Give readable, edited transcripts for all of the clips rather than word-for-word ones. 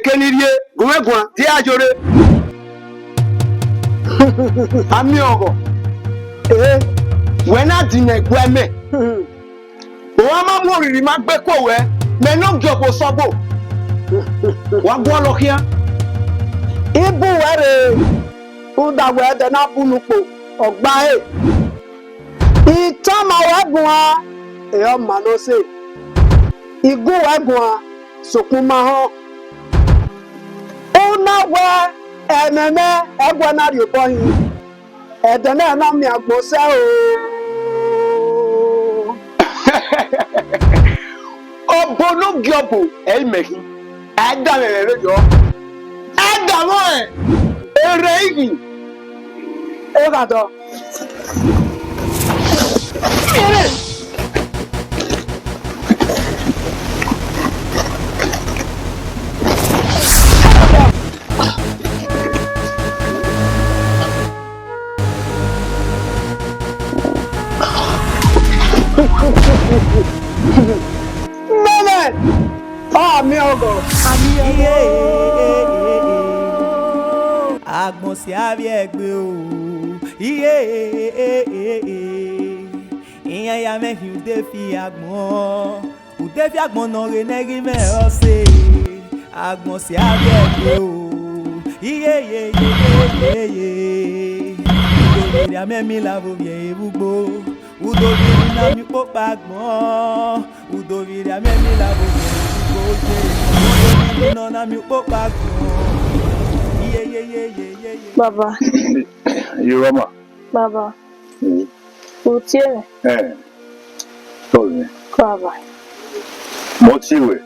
kenirie gwegwa dia jore amiongo when I dine gweme o ma mo riri ma gbe ko we me no jobo sobo wa gbo lo kia ibu were o da we de na bunupo ogba itama wegun a e o ma no se igu wegun a sokun ma ho una we enene egwa na ri obohin edene na mi agbo se o obono gyobo elmehi ada me lojo ada mo ereigi e ga do Mene! Ah, miogo! Agbon si abi egbe o. Iyan ya me hi ude fi agbon. Ude fi agbon no re negi me ose. Agbon si abi egbe o. Ude ya me mi lavo bien ebugbo. Udoviri na mi popa agbon. Udoviri ya me mi lavo bien ebugbo. Udoviri no na mi popa agbon. Baba. You mama. Baba. Utiere. Sorry. Baba. Motiwe.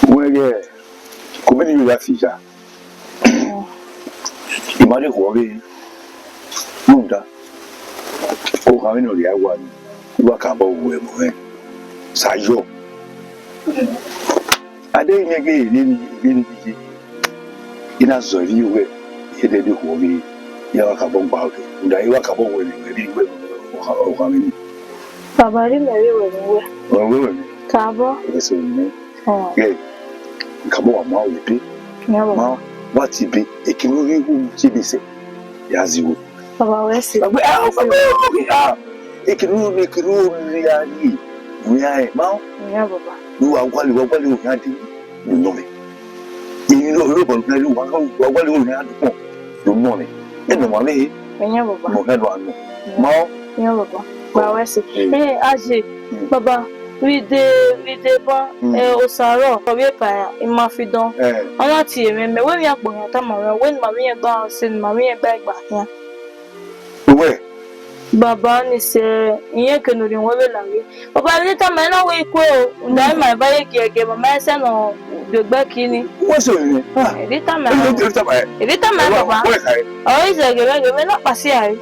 Wege. Komeni yu ya fija. Imani kuwage. Munda. O kawini ori agwa ni. Iwa kamba uwe mwe. Sayo. Ade nyege nini biji. Ina zori uwe. Yede di kuwage. Ya wakabong baoke. Unda iwa kabong uwe ni uwe. O kawini. Baba ri mewe wewe. Wewe. Kabo. Eso ni. Ge. Kabo wa mao lipi. Nyabo. Ma wati bi ekiruri hu chibise. Yaziwo. Baba wesi. Ekiruri ya ni. Uyae ma. Nyabo baba. Lu agwali uyadi. Lu nome. Ini lo bolu na lu agwali uyadi po. Lu nome. Eno male. Nyabo baba. Mo hedo anu. Ma. Nyabo baba. Baba wesi. Aje. Baba. We dey ba osaro obi pa imafidon ona ti eme we mi apo yan ta mara when mami e gba sin mami e gba yan We baba ni se iyen kenuri won be lawe baba ni ta me na we ku o ndai ma ba ye gege mama se no gbegbe kini wo so ni edita ma baba o ise gege na pasi ari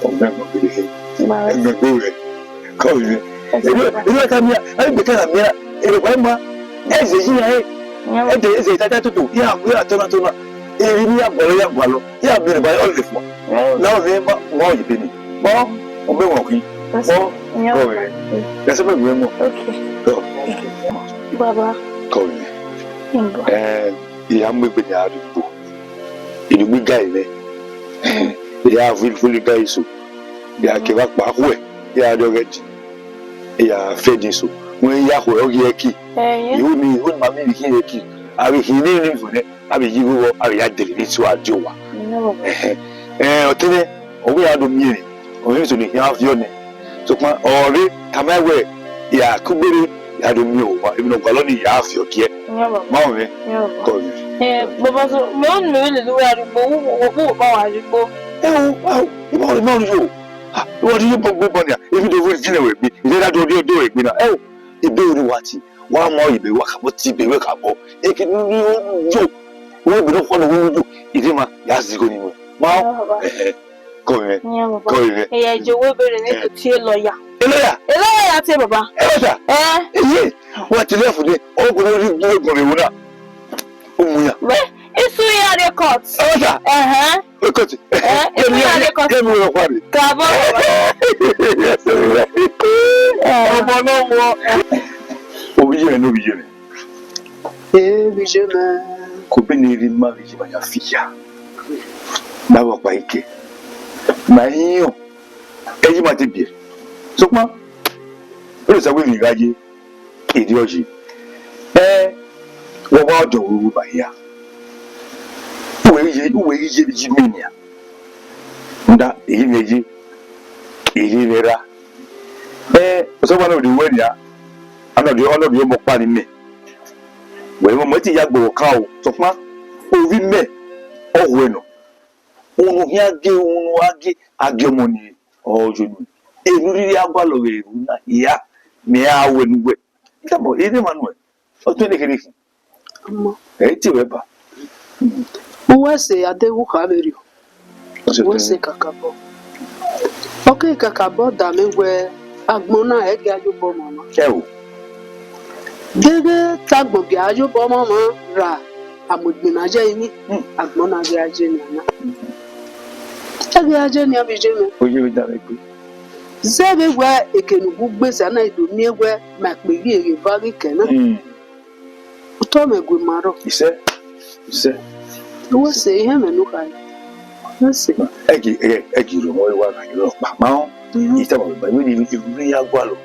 o me mo bi e go we ko ni Ele kamia, ele bekana mia, ele kwa ma, ezeji ya eze tata tutu, ya tona, ele ni ya gwalo, ya bi ba all the for. Na o ve ma mo yibini. Mo o be won kin. Mo ko we. Ya se me gbe mo. Okay. Baba. Ko we. Ya mo gbe ni arigbo. Ilu mi ga ile. Ya fully guys so. Ya ke ba pa ku e. Ya do get. Ya fedi so when ya ho yeki you ni won ma mi ki yeki abi hi ni fun abi yiwo abi ya deliver to ajowa otene o we ado mi ni o ni so ni ya fi oni so pa ore kamawe ya kugbere ya do mi o wa ibi no gbalo ni ya fi okie ma o me ko baba so me on me le lu arugbo wo ba wa arugbo mo yo what do you gbogbo ni if you do jine we bi ile da do egbe na ibe ori wati wa mo ibe wa kabo ti be we kabo ekini jo wo bi do fo no wo jo ide ma ya zigo ni mo ma ko me ya jo wo bere ni to ti lawyer ti baba wa ti le fu de o go ri gbo re wo na o mu ya isu ya record record record mo ro pare kabo ọmọ náà wọ obiye no biye ni Vijema. Kubiniri ma vijema ya fiya. Na wa pa ike. Ma hiyo. Eji ma ti bi. So pa. O le sa we mi gaje. Ideology. Wo ba do ru ba ya. Uwe ije bi jimenia. Nda eyi meji. Eyi vera. So one of the way ya. Another you mo pa ni me. We mo ti ya gbo ka o. So pa orí mẹ́ ọ̀hún ẹ̀nà òun ní agé ọmọ ní ọjọ́ ní èlú rírí agbálọ̀wẹ̀ èrú náà ìyá mi àwọ̀ ẹ̀nugbẹ̀ nígbàbọ̀ èdè manuel ọtún ní kékeré ẹ̀ tí wẹ́ bá. Wọ́n ṣe adéwù kàmẹ́rì wọ́n ṣe kàkàbọ̀ ọkẹ́ kàkàbọ̀ dàmẹ́wẹ́ agbọ́n náà ẹ̀gẹ́ ayọ́bọ̀ mọ́mọ́. ẹ o. gẹ́gẹ́ tagbọ̀gẹ́ ayọ́bọ̀ mọ́mọ́ rà. Amugbinaje ini agbona ge aje ni ana ege aje ni abije me oje we da pe zebe wa ekenugu gbese na ido ni egwe ma pe ri ere bari kenan to me gwe maro ise wo se ihe me nu kai wo se egi ro mo wa na ro pa ma o ite mo ba we ni ri ya gwa lo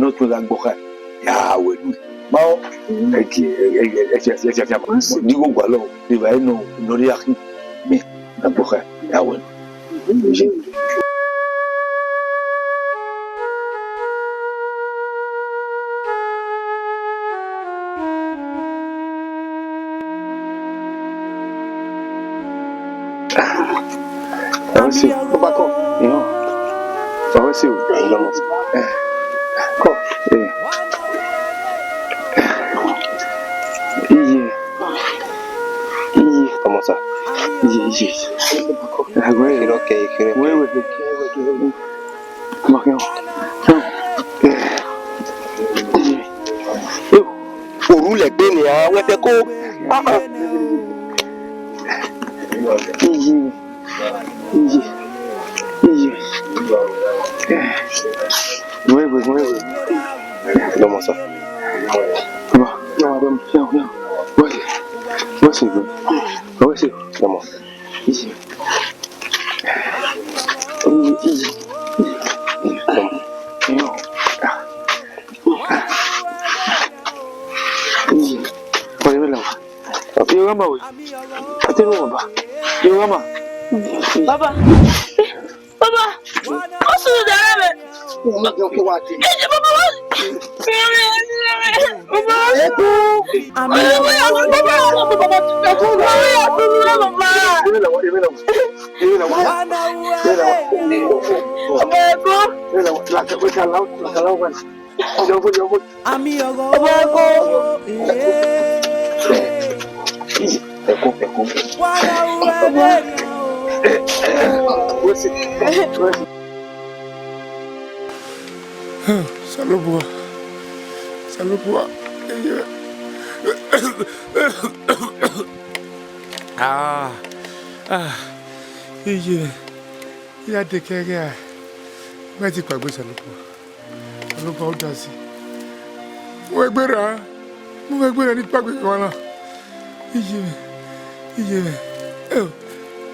no to ga gbo kai ya we ni Bao ni go gwa lo ni ba no ri akin mi na bo ka ya wo Awasi o ba ko yo awasi o lo mo ko comment ça? Òru lẹ̀gbẹ́ ni àwọn ẹgbẹ́ kó. Comment ça? Ouais, c'est vraiment. Ici. Baba. What's the matter? Salubua. Il y a des carrières. Mais tu pas besoin Salubua. Salubua au dasi. Moi ni pas besoin là.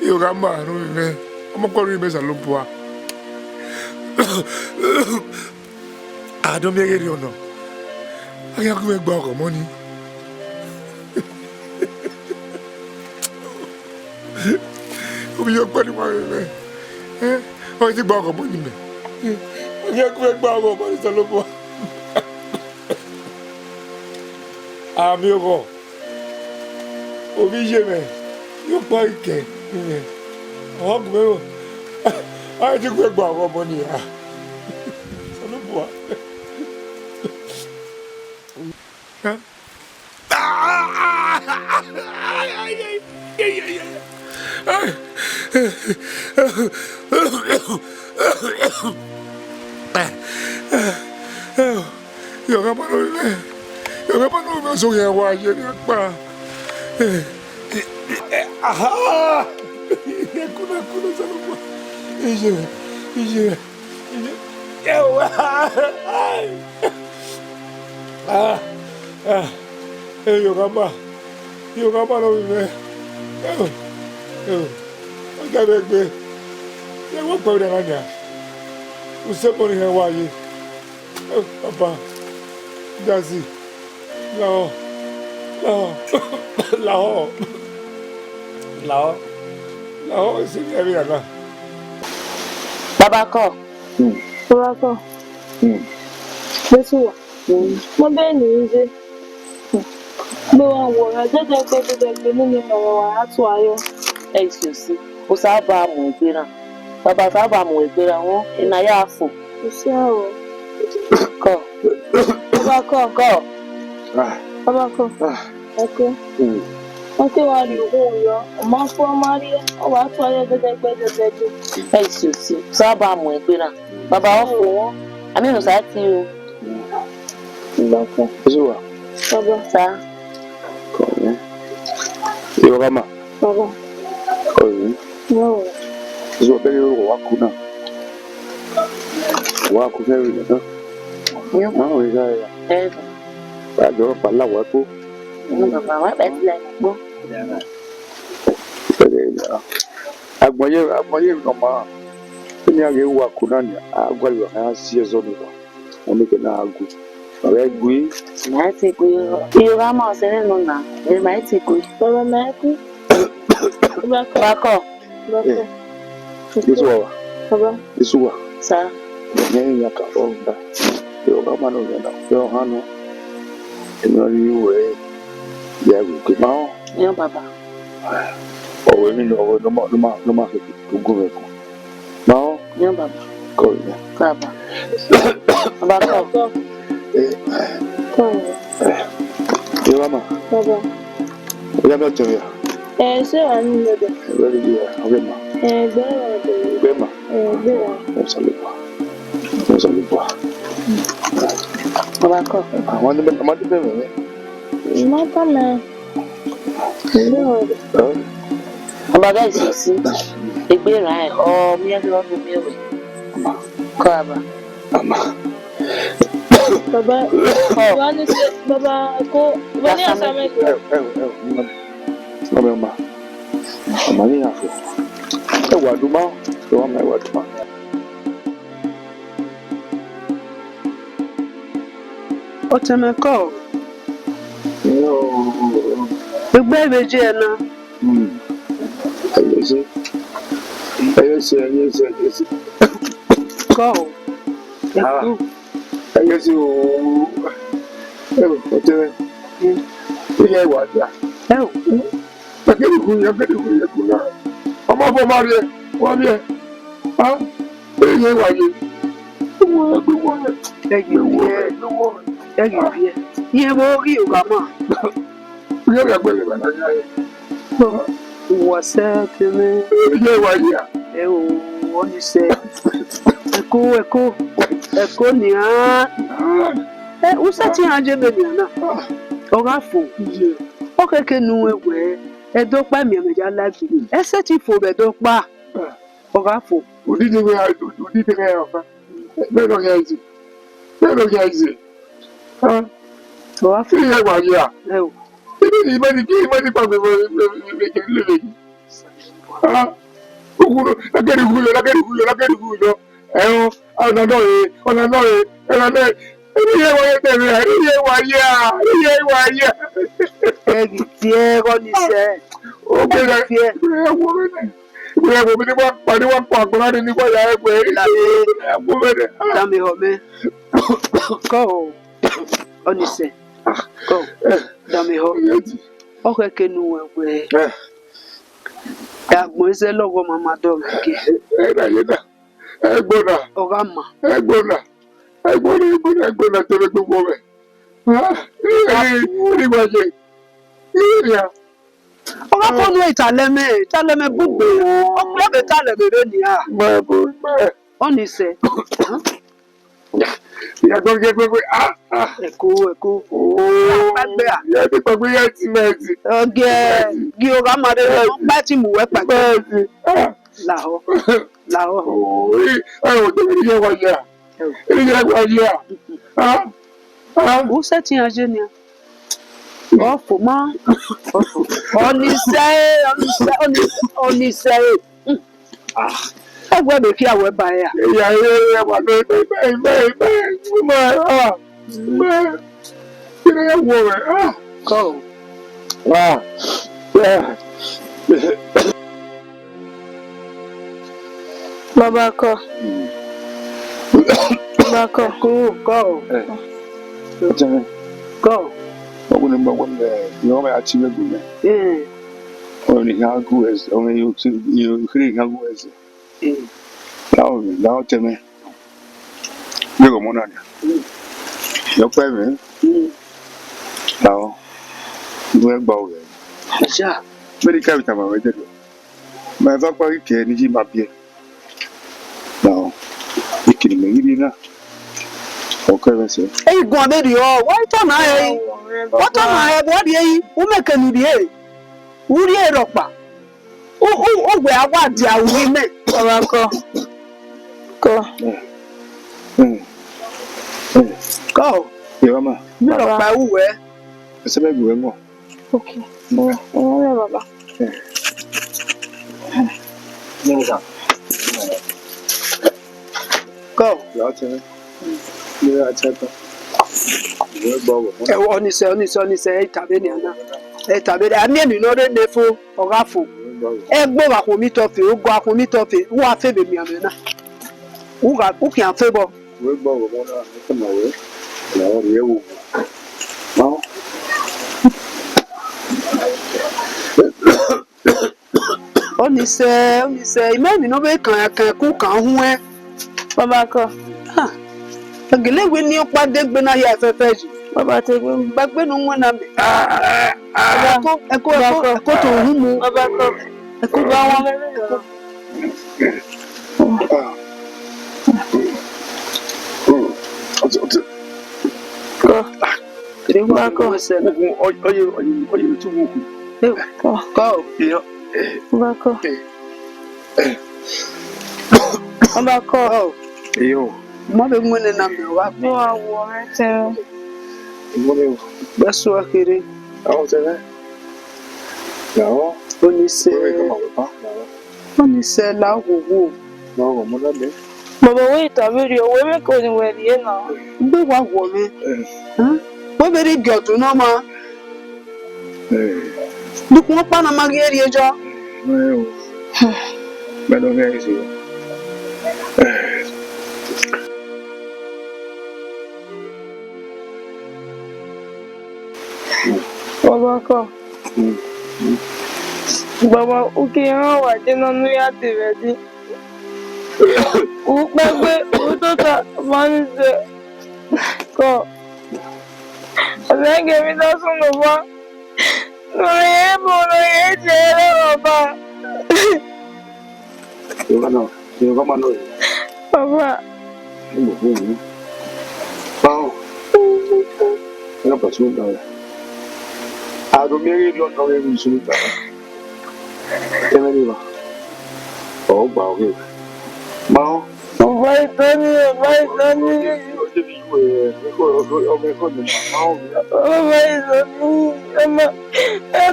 Il rama mais on pas lui Salubua. Ah, don't be a no. I can't go back on money. You're going to marry. I think back on money. I can't go back on money. Salopo. AMIONGHON. Uwadiae. You're bike. I think we're back on money. Salopo. You're so here. Why you Yogama no me. Oga begbe. Ye wo pe de lanya. O se mo ni wa yi. Papa. Dazi. Lao, c'est bien là. Baba ko. Baba ko. Besuwa. Mo be ni nze. Mo wa wo ra jeje ni mo wa atu ayo. Excuse. O sa ba mo egbera. Baba sa ba mo egbera won ina ya afo. O se o. Ko. Baba ko. Baba ko. Okay. Okay, why do you go? Ọmọ fún Maria, ọwọ́ àtúwọ̀ ayé dẹ́dẹ́gbẹ́dẹ́gbẹ́. Ẹ ṣe sí sábà mọ̀ ẹgbẹ́ náà. Bàbá wọn fò wọ́n. Àmì ìrùsà ti o. Bàbá. Besuwa. Bàbá. Sá. Kọ̀ọ̀yẹ́. Yogama. Bàbá. Kọ̀ọ̀yẹ́. Báwo. Besuwa bẹ́ẹ̀ yóò wá kú náà. Wá kú fẹ́ẹ́ rí nìkan. Máa ń rí sáyà. Bàjọ́ pàláwọ̀ ẹ̀kọ́. Bàbá wa bẹ́ẹ̀ tilẹ̀ gbọ́. Agbọ̀nyé nọ̀mọ́ ní àgbẹ̀ wà kú náà ní agbálẹ̀ ọ̀hán sí ẹ̀zọ́ nìkan. Wọ́n ní kẹ́ náà agù. Ọ̀rẹ́ gbé. Màá ti kú Yorùbá máa ṣe nínú nà. Màá ti kú. Bàbá màá kú. Bàbá kọ̀. Besuwa wa. Bàbá. Besuwa. Sá. Ẹ̀yìn yà kà lọ́rùn dá. Yorùbá máa nọ yẹn náà. Yọ̀ hàn nù. Èmi rí ìwé yẹ gòkè máa. Yọ bàbá. Ọ̀wé nínú ọ̀wé ló máa fi gbogbo rẹ̀ kù. Máa. Yọ bàbá. Kọ̀ ìyẹn. Bàbá. Bàbá kọ̀. Yorùbá. Bàbá. Ìyá bẹ́ẹ̀ tẹ̀lé ya. Ṣé wàá ní lọ́dọ̀? Ẹgbẹ́ ni bíi ọ̀rẹ́ mà. Ẹgbẹ́ mà. Ẹ̀sọ̀lùbọ̀. Bàbá kọ̀. Àwọn ọmọdé bẹ̀rẹ̀ rẹ̀. Má kọ́ mẹ́. Bàbá bẹ́ẹ̀ sì sí. Ẹgbẹ́ rà ẹ̀ ọ́ míyàgbé wọn fún mi ẹ̀wẹ̀. Kọ́ àbá. Bàbá wà ní ṣe bàbá kó wọ́n ní àṣà mẹ́kọ̀ọ́. Ọmọ ẹ̀ma. Ọmọ ní àfọ̀. Ẹ̀wà dùmá. Ẹ̀wà dùmá. Otemeko. Egbe beje na. Ayesi. Ko. Ayesi o. Otere. Iye ìwà dà. Akẹ́kọ̀ọ́ kú náà. Ọmọ fọ́ máa rí ẹ, wọ́n rí ẹ. Iye ìwà yìí. Ihe bụ oge Ugama. Iye ìwà gbẹ̀rẹ̀ bàtà yá yẹ. Wọ́sẹ̀ tẹ̀lé. Iye ìwà yìí à. Wọ́n ní sẹ́. Ẹ̀kọ́ ni á. Wúsẹ̀ tí a jẹ́ bẹ̀rẹ̀ náà. Ọ̀gá fò. Ó kékeré nu ẹ̀wẹ̀. Ẹ̀dọ́pá mìíràn lágbè. Ẹsẹ̀ tí fò bẹ̀dọ́pá. Ọ̀gá fò. Odidi rẹ̀ ọ̀fà. Bẹ́ẹ̀ lọ yẹ ẹ̀sìn. Ọ̀gá fò. Iye ìwà yìí à. Ìbẹ́ ni pàgbé lélẹ̀ yìí. Okùnrin lákẹ́rìkú lọ. Ẹ̀hún ọ̀nà náà rẹ̀. Iye ìwà yẹ tẹ̀lé ẹ̀. Iye ìwà yẹ. Ẹ̀gì tí ẹ rọ́ ní sẹ́. Ó bẹ̀rẹ̀ ẹ̀wọ̀n mẹ́rin. Ìgbéyàwó mi ní wọ́n pàdé wọ́n pa àgbọ̀nrán ní nígbà yà ẹgbẹ́ ẹ̀wọ̀n mẹ́rin. Dami home. Ko. Onise. Ko. Dami home. Okay kenu we. Agbon ise logo mama do ke. Yeda. Egbona. Ogama. Egbona tele gbogbo me. Ni wa je. Iya. Ọ̀gá fọ́nù ìtàlẹ́mẹ̀ gbogbo ọ̀pọ̀lọpọ̀ ìtàlẹ́mẹ̀ lónìí à. Ó ní sẹ́. Ìyàtọ̀ jẹ́ pé Ẹ̀kọ́. Pàgbẹ́ à. Ìyá ti pàgbé yá ti mẹ́ẹ̀tì. Ọ̀gẹ́ gí ọ̀gá máa dé lọ pẹ́ tí mò wẹ́ pàgbẹ́. Làhọ́. Ẹ̀rọ tó ní yẹ wáyé à. Ó sẹ́ tí a jẹ́ ni à. Awful, ma. Only say. Ah. I will be here with by ya. Yeah, Go. Baba ko. Baba ko. Go. Go. You may achieve a good only how good as only you couldn't how good as now tell me. You go on. Your parent now, we're both. Yeah. Very capital, my dear. My vacuum can you my beer. Now, you can make it enough. Okay, sir. Hey, go on, baby. Why don't I? What am I? What do you? Who make a new day? Who do you rock? Oh, where I want your women. Baba ko. Go. Go. Yeah, ma. You rock by who? It's a big room. Okay. Baba. Go. I'll tell you. Yeah, I tell you. Only say, Tabeniana. Tabeni, I mean, you know, the nefo or raffle. Go back home, meet off you, go back home, meet off you. Who are favoring me? Who can favor? We're both on my way. No, you. No. Only say, maybe nobody can cook and who Baba ko. a gilly when you quite dig when I have a veggie. Baba take him. But when one of me, Baba ko. I go to whom Baba ko. I could go. Go. Baba ko. Baba ko. Yo. Mother winning number what? No, I want. That's what I hear. I'll tell you. No. Only say, loud woo. No, I'm not there. Baba wait a video. We make only where you know. Be one woman. What very good to know, ma. Look what Panama get your job. But don't get you. Baba ko. Baba, okay, how I didn't know you had to ready. Go. And then give me that song over. You come on. Baba. Wow. I'm not sure now. I don't marry you, not every soon. Oh, wow. Wow. Vai, Dani. Vai, Dani. Eu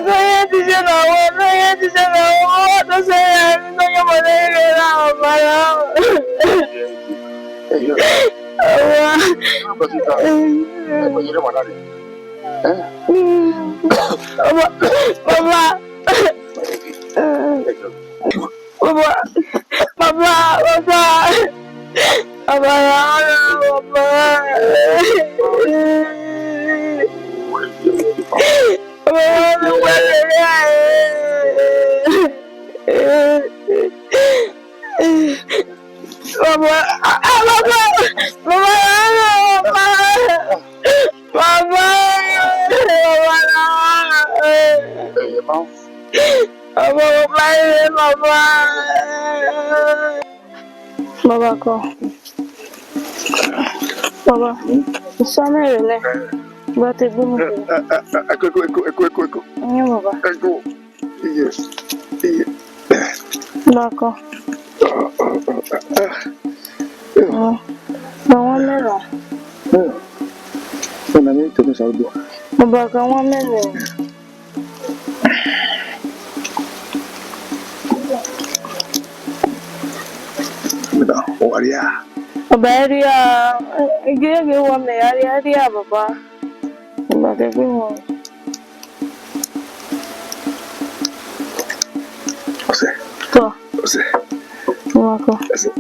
não ia dizer não, não sei, não ia poder virar, Baba ko. Baba, sana yun eh. Bate gumo ko. Eko. Ano baba? Eko. Yes. Baba ko. Bawa meron. Sana niyo ito sa albo. Baba kan wa mele. Baba, Uwadiae. Baba area, gege wa me area baba. Baba gege wa. Ose. To. Ose. Wa ko. Ose.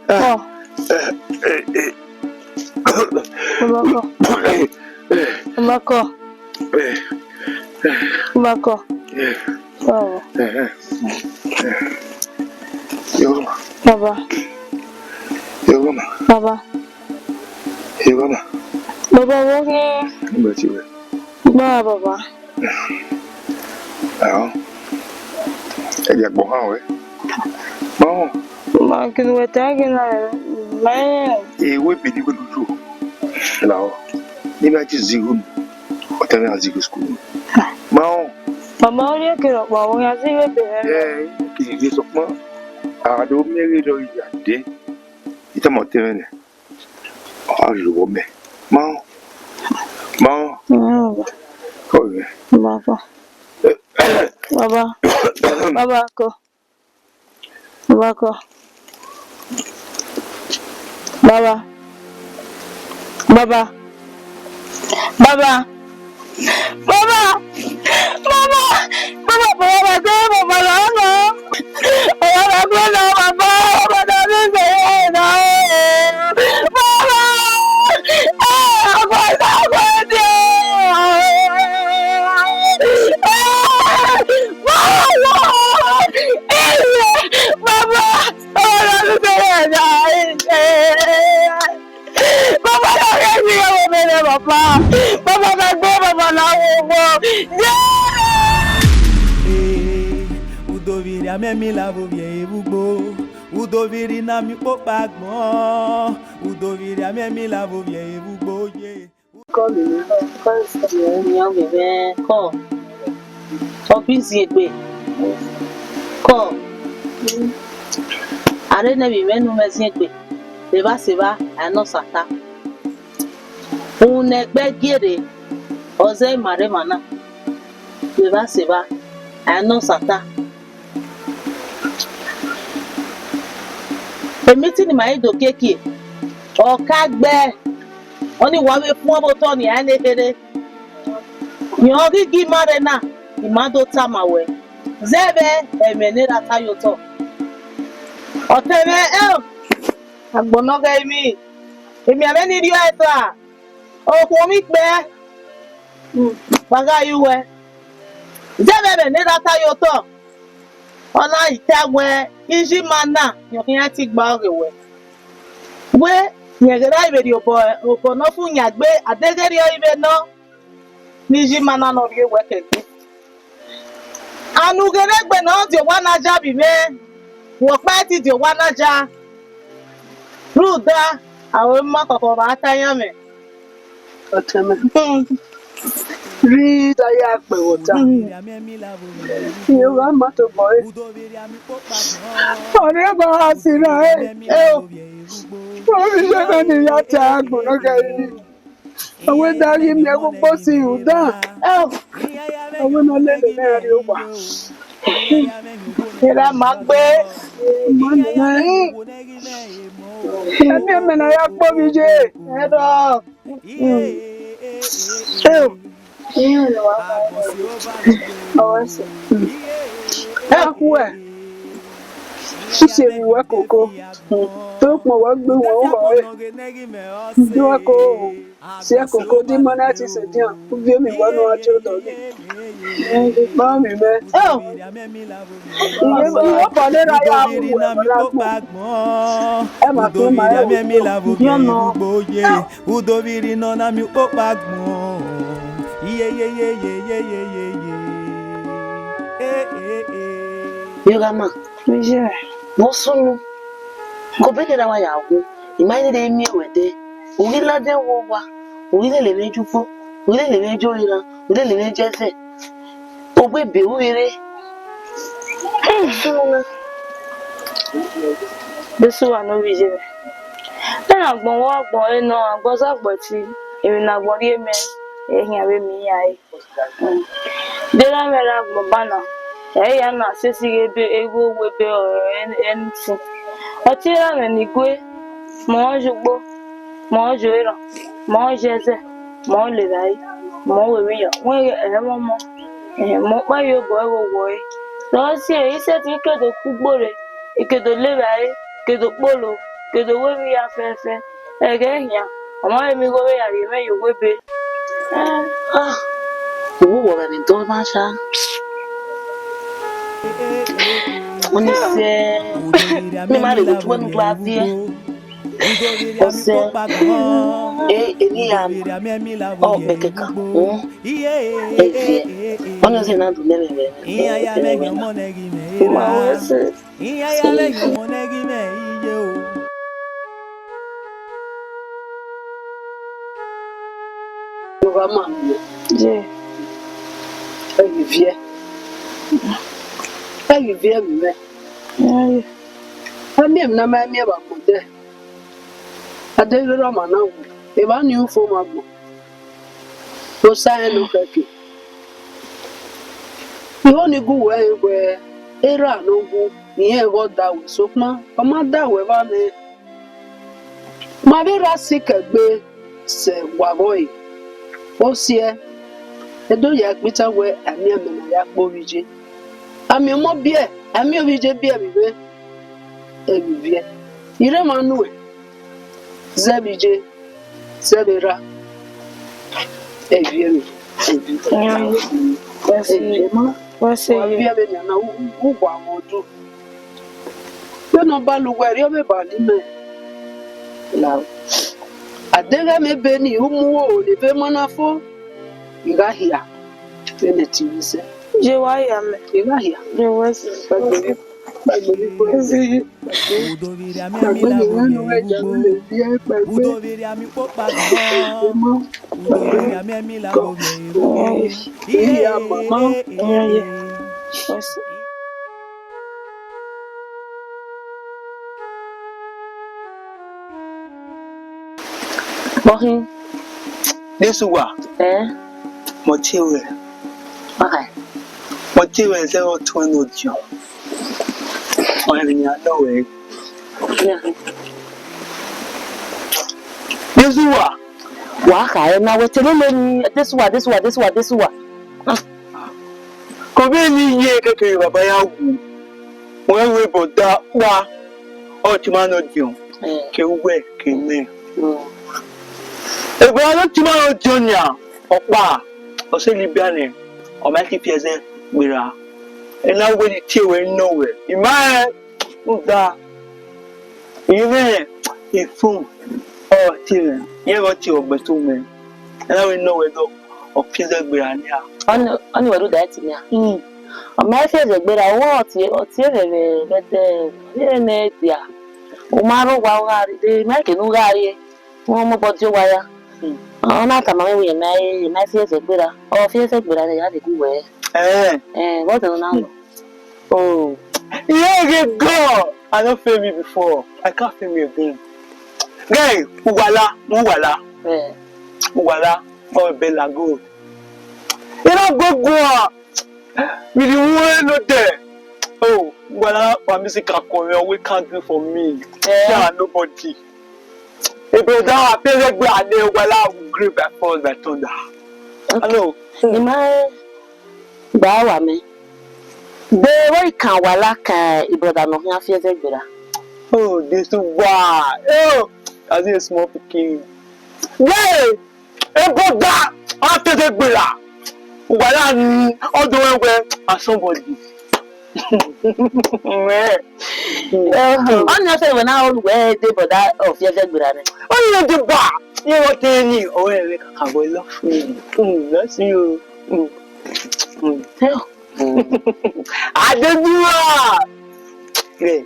Oh. Bako. Oh. Baba. Baba. Baba woge. Baba. Ẹ̀jẹ̀ pọ̀ hàn wẹ́. Mọ́. Ma kini weta gina me. Ewe bidi we dudu. Lao. Ni ma ti zigu. O tẹ́lẹ̀ a zigu school. Mọ́. Mama ori kiro pa wo ya si we be. Kì í gbé sọ pọ́n. Àdó mẹ́rin lọ ìyàdé. Ìtàmọ̀ tẹ́lẹ̀ nẹ̀. Àlùwọ̀ mẹ́. Mọ́. Kọ́ ìwé. Baba. Baba ko. Baba. Udoviri amemi lavo vie evugbo. Udoviri na mi popa gbon. Udoviri amemi lavo vie evugbo ye. Call me. Young baby, call. Busy egbe. Call. Are na bi menu mezi egbe. Seba ano sata. Unegbe gere. Oze mare mana. Seba ano sata. Èmi ni mai do keke. O ka gbe. Oni wa we fún ọmọ tó ni ane kere. Yan gigi mare na. Imado tamawe. Zebe emenera tayoto. Oteme agbonoga emi. Emi ameni dio eta. Okun mi pe. Baga yuwe. Zebe emenera tayoto. Ola itagwe iji mana yokin ti gba orewe. We nyegera ibe di obo no fun yagbe adegeri ibe no. Niji mana no ri wekeke. Anugere gbe no di wanaja bi me. Wo pa ti di wanaja. Ruda àwọn ma koko ba tayan me. Oteme. Rí daya pe wota. Yo ma to boy. Ore ba asira Omi se na ni ya ta agbono ga yi. Àwọn dari mi e gbogbo si udan. Àwọn na lele na ri o wa. Ira magbe. Ẹni ẹmẹ̀nà ya pọ̀ mi jẹ́. Edo. Ẹkú ẹ̀. Ṣíṣe ìwẹ́ kòkó. Tó pọ̀ wọ́n gbé wọn wọ̀ ẹ́. Bí wọ́n kó sí ẹ̀kòkó dí mọ́nà ti ṣe díàn. Ó bí èmi wọ́n náà tí ó tọ́jú. Báwo mi mẹ́? Ìwọ́ pọ̀ nínú ayé àwọn ìwẹ̀ ẹ máa fi máa ẹ̀ wò. Udoviri no na mi popa gbon. Yogama. Mo sunu. Ko beke da wa ya ku. Imani de mi ewede. Orí lade wo wa. Orí le meju fo. Orí le meju ira. Orí le meju ese. Ogbe be ure. Sunu. Besu wa no bije. Then agbon wa agbon eno agbon sagboti. Emi na agbon ri eme. Ehin awe mi ai. Dela me la agbon bana. Ya na sesi ebe ego webe anything. Otira me ni gwe. Mo jugbo. Mo joira. Mo jeze. Mo le dai. Mo we ya. Won e mo. Mo pa yo bo e wo e. Lo si e ise ti kedo kugbore. Ikedo le bai. Kedo polo. Kedo we mi ya fefe. Ege ya. Omo emi go we ya ri me yo webe. Wo wo ni do ma sha. Oni se mi ma le go tu wonu gba vie. O se eni ya o bekeka. Oni se na do le me. Ma se. Mama, Je. you vie. You vie me. Ami na ma mi ba ko de. Ade ro ma na wo. E ba ni ufo ma bo. O sa e no kake. Yo ni gu we era no gu ni e go da we so pon. O ma da we ba le. Ma be ra sikagbe se wa boy. O sie edo ya pita we ami amena ya kpovije. Ami mo bie, ami obije bie bibe. Ebibie. Ire manu e. Zabije. Zabera. Ebie mi. Ebie. Wase bie be na ugwa modu. Yo no balu we ri o be ba ni me. La. Adega me beni umuwo le be manafo. Iga hia. Ene tiwise. je wa ya me. Iga hia. Je wase. Udoviri ami la boye. Udoviri ami popa gbo. Udoviri ami la boye. Iya mama. Wase. Bohin. This wa. Motiwe. Okay. Motiwe 020 ojo. Oni ano we. This wa. Wa ka na we tele ni this wa. Ko be ni ye keke baba ya wu. Mo we boda wa. O ti ma no diun. Ke we ke me. Egbe ala ti ma no diun ya. Opa. O se Libya ni. O ma ti pieze gbera. Ena we ti we no we. Ima da. Even if phone or ti ye go ti ogbe to me. Ena we no we do. O pieze gbera ni a. Oni we do that ni a. O ma pieze gbera wo ti re bete ni dia. O ma ro wa wa ri de ma ke nu ga ri. Won mo bo ti wa ya. Ona ta ma we na pieze gbera. O pieze gbera ni ya de ku we. What do now? Oh, yeah, go! I don't feel me before. I can't feel me again. Guy, Uwala. Oh, Bella, go. You don't go. We didn't want there. Oh, Uwala, my music we can't do for me. Yeah, nobody. If you don't have to pay the Uwala will grip by force by thunder. Hello. Bawa me. Be where can wala ka brother no hia fiese gbera. Oh, this wow. Oh, as a small picking. Hey, brother, after the gbera. Wala all the way as somebody. On your say when I where the brother of fiese gbera. Oh, you the bar. You what any oh, we can go love me. That's you. I don't do it.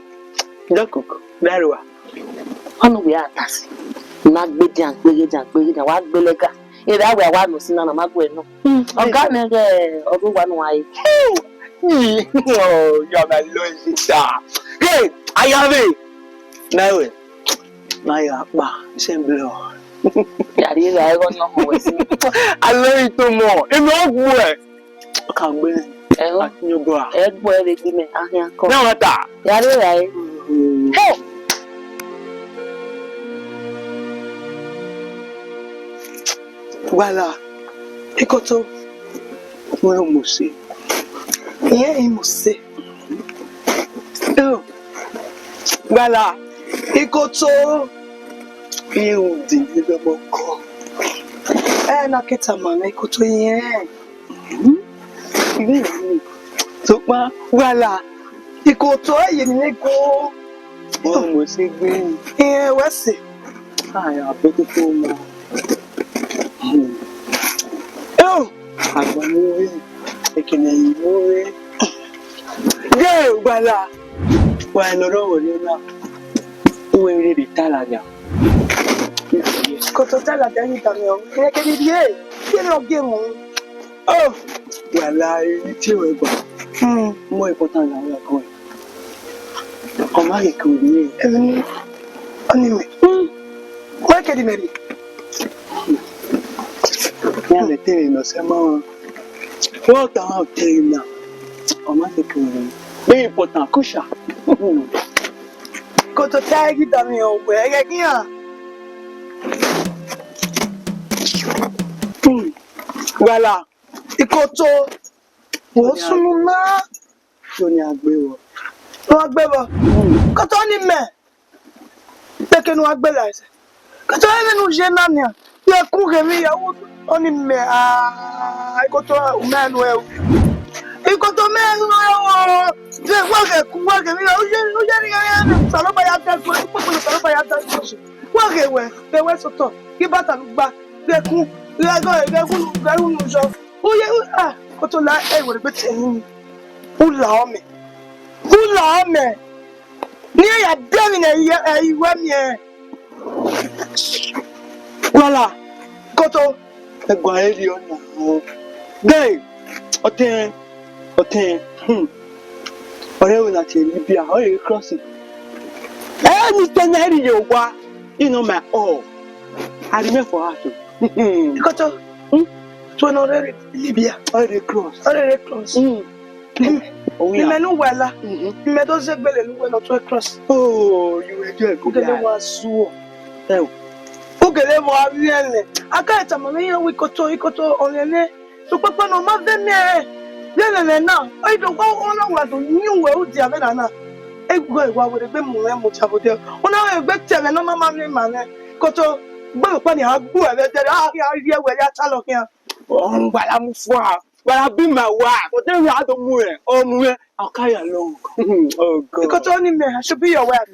Don't cook. Very well. On we are task. Not big and what belega. If I were one was in a magwe no. Oh, God, over one way. Oh, you're my loyalty. Hey, I have it. No, Maya ba, semble. Yari la ego no ho wesi. I love it too more. In no way. Come be. Ego. You go. Egbo e di me ahia ko. Now what that? Yari la e. Hey. Voilà. Ikoto. Mo mo se. Ye mo se. Oh. Voilà. Ikoto. Eu digo boko. Na keta man ikoto yen. So pa voilà. Ikoto yen ni ko. Oh mo se gbe. We se. Ya beautiful man. Oh, agbamowe. Ekene imowe. Ge voilà. Wa loro wori na. Uwe ri di talaga. Koto talaga ni kamio. Ene ke di e. Ki lo ge mo. Oh, voilà, ti we gba. Mo important na wa ko. O ma ke ko ni. Oni me. Wa ke di meri. Ya le te no se mo. What the hell now? O ma ke ko ni. Be important kusha. Koto tagi dami o we ge kian. Voilà. Ikoto. Wo sunu na. So ni agbe wo. Wo agbe wo. Koto ni me. Peke no agbe la se. Koto ni nu je na ni. Ye ku ge mi ya wo oni me ikoto o me nu e. Ikoto me nu e. Je wa ge mi o je ni ya. Salo ba ya ta ko. Salo ba ya ta ko. Wa ge we soto. Ki bata lu gba. Ge ku. Ge ku nu jo. Oye koto la e wore be tin ula ome ni ya bemi na iwe mi wala koto egwa eri ona dey oten ore we na ti Libya o e crossing ni teneri yo wa you know my all I remember for her koto to no re Libya already close me no wala me do se gbele lu we no to cross oh you were there go gele wa suo o gele mo abiele aka eta mo me we ikoto onene so papa no ma ve me le na o do go ona wa do nyu we o di abena na egwo egwa we gbe mo mo chabode ona we gbe tele no mama me mane koto gbe pa ni agbu e be tere ya we ya talo kian gbala mu fo gbala bi ma wa ko te ri ado mu e o mu e akaya long oh god ko to ni me I should be your wife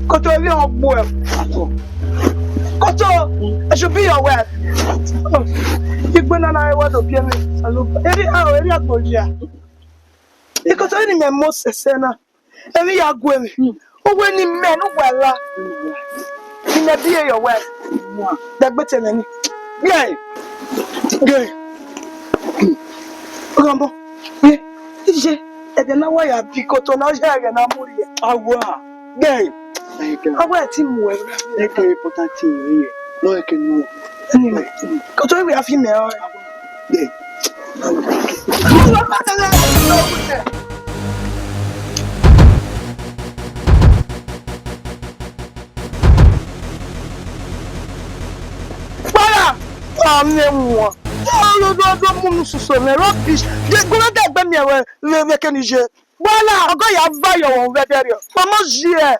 ko to ri ogbo e ko to I should be your wife igbona na wa do bi mi salo eri agboja ko to ni me mo sese na eri ya gwe mi o we ni me no wala ni me be your wife dagbe tele ni yeah Gay. Rambo. Ye. Ije. Ede na wa ya bikoto na je ya na muri. Awa. Gay. Awa ti mu e. E ke important thing here. No e ke no. Anyway. Koto we afi me o. Gay. Moi. Le monde sous son rubbish. Je connais des ben mieux le mécanisme. Voilà, encore y a vaillant on va derrière. Maman j'y ai.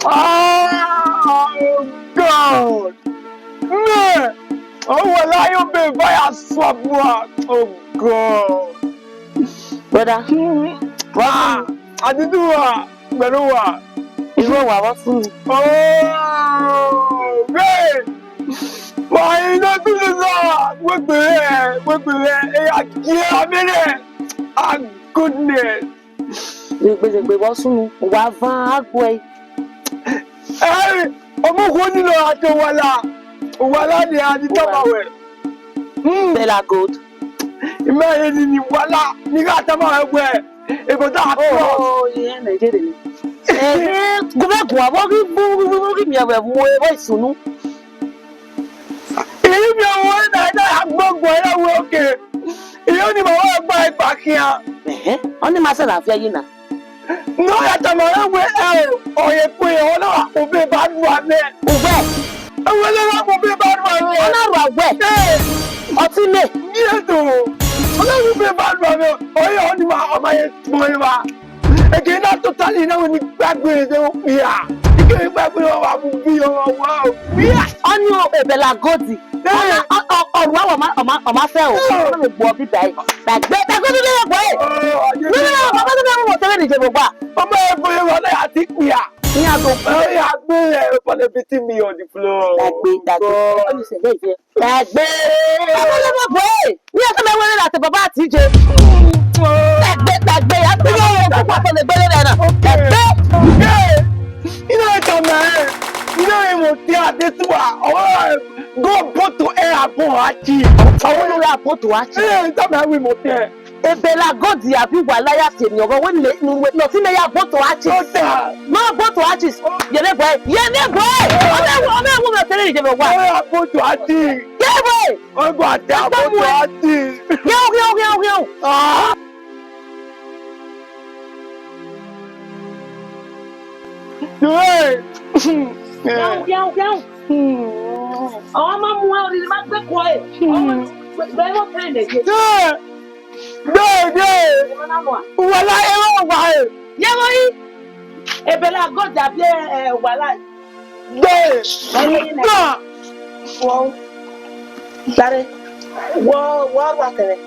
Oh God! Man! Oh, well, I obey by a swap. Oh, God. Brother. Wow. I did do but what? You know what food? Oh, great. Why not do that? What the heck? What the heck? Yeah, a minute. Ah, goodness. We was soon. What van way? Hey, I'm going to know to Wala. Wala, they are the top away. They are good. Imagine you, Wala. You got them away. It was that. Oh, yeah, Nigerian. Go back. What give me a way soon? If you want, I have no way. Okay. You only want to buy back here. Only myself, yeah, you know. No, I don't know where else. Or you put on a bad one there. Where? I will be bad one. Where? What's in it? Yes, do. I will be bad one. Oh, you only want my boy. Again, not totally know when you back with the yeah. You can back with our movie. Wow. Yeah. On your Bella Godi. On my fell. I'm going to go be back. Back. Go to the way. No, I think we are. Yeah, go. I for the beating me on the floor. That we are coming at the Baba TJ. That day, I think I'm going to the belly. You know, come man. You know, this one. Go put to air for Hachi. I want to put to Hachi. Sometimes we must there. Bella Godi, I feel while I say, no one nothing may have bought to Hachi. No, bought to Hachi. You're never, I'm not telling you why I put to Hachi. Yeah, boy. Oh, God, I'm going to Hachi. Yo. Oh, I'm out in my quiet. Well, I am wild. Yeah, Bella got that there while I well, Daddy, what was it?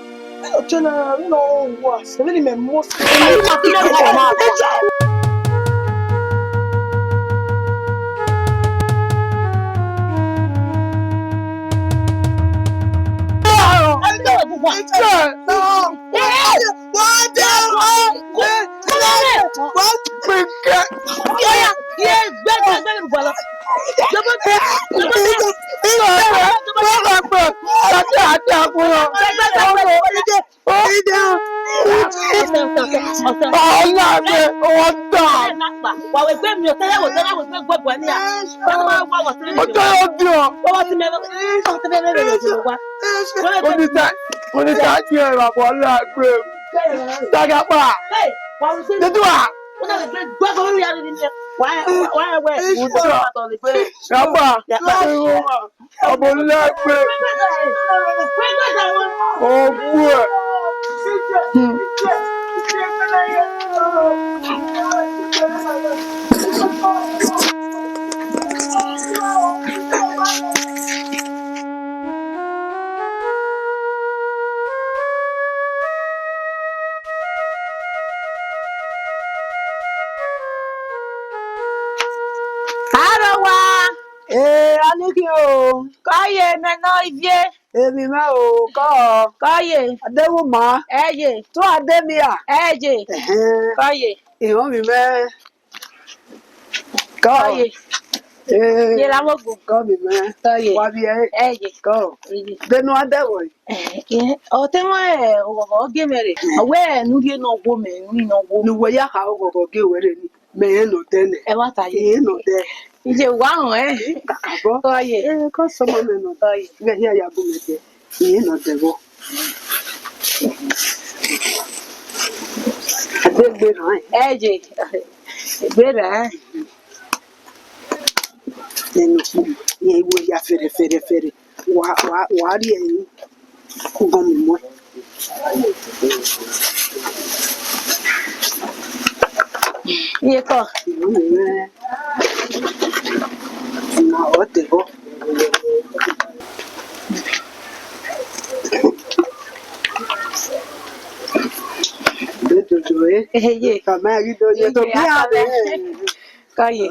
No, was really most. Kaye na no ivie. Èmi ma o ko. Kaye. Adewuma. Eye. To Ademia. Eye. Kaye. Ìwọ́n mi mẹ́. Kaye. Ye la mo go. Kọ́ mi mẹ́. Kaye. Wa bi ẹ. Eye. Kọ́. Denu Adewo. O te mo o ge mere. Awe nu die no go me, nu no go. Nuwe ya ka o ge were ni. Me e no dene. E wa ta ye. E no de. Ije wa hàn Kakabo. Kaye. Kọ́ sọmọ mi no Kaye. Be ya ya bu me de. E no de bo. Adegbe na. Eye. Gbera. Nínú yẹn ìwé ya fèrèfèrè wà á rí ẹ̀yìn gan mi mọ́. Iye kọ. Ìwọ́n mi rẹ̀ ìmọ̀ ọ̀tẹ̀ bọ́. dodo eh. Ye. Kama rido ye to bia be. Ka ye.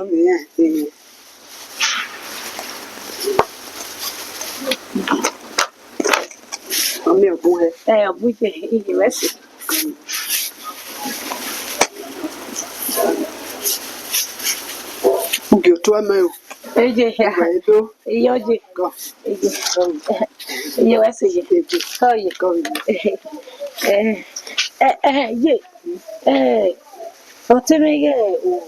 Ami obu he. Obu je ye wesi. Ugi to amayo. Eje ya. Edo. Iyoje. Go. Eje. Ye wesi ye. Ka ye. Go. Ye. Oteme ye o.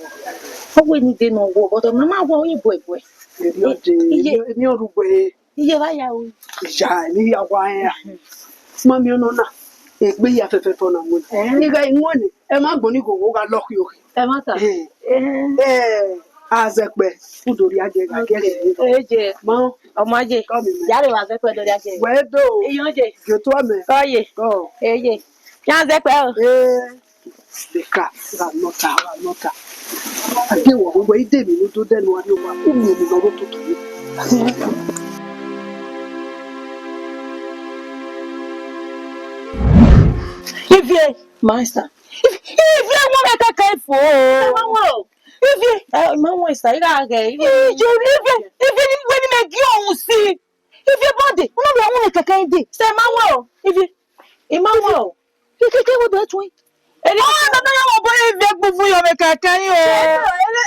Owe ni de no wo, but mama wa oye boy. Emi orugbe. Iye ba ya o. Ja ni ya wa ya. Mami ono na. Egbe ya fefe to na mo. Ni ga inwoni. E ma gbon ni go wo ga lock yo. E ma ta. Azekpe udori aje ga gele. Eje. Ma Ọmọ aje. Yare wa zepe dori aje. Wedo. Iyon je. Joto ame. Ka ye. Go. Eje. Yan zepe o. Beka ga nota. Ade wo gbogbo ide mi lo to denu wa ni o wa ku mi ni lo to to ni. Ivie, master. Ivie mo me kaka ifo. Mawo. Ivie, mawo isa ira ge. Ivie ni we ni me gi ohun si. Ivie body, mo be ohun kaka ide. Se mawo. Ivie. Mawo. Keke wo do tun. Eri baba ya mo boy ivie gbufu yo me kaka yin o.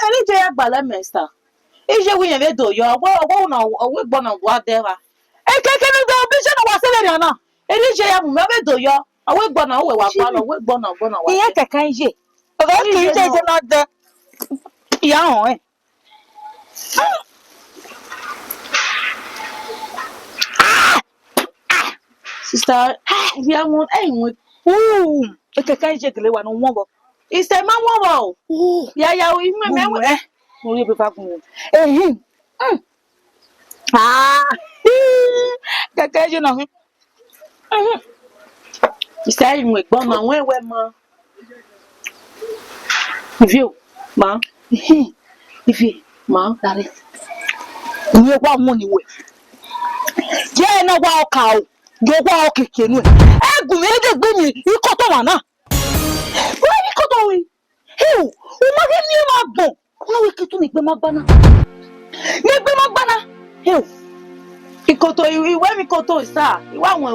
Eri je ya gbala master. Ije wi yan me do yo. Owo na owo gbo na gwa dera. Keke ni do bi se no wa sele ni na. Eri je ya mu me do yo. Awe gbona we wa gba lo we gbona wa. Iye kekan je. Ogo ki je je na de. Ya hon e. Sister, ya won won. Kekan je gele wa no won bo. Ise ma won bo. Ya we me mo ri be fa kun. Kekan je na. Isa inwe gbona won ewe mo. Ivio, ma. Ivie, ma, dare. Ni wa mo ni we. Je na wa oka o. Je wa okeke nu. Egun mi de gbe ni iko to wa na. Wo ni ko to we. O ma ge ni ma gbon. Na we kitu ni gbe ma gbana. Ni gbe ma gbana. Ikoto iwe mi koto isa. Iwa won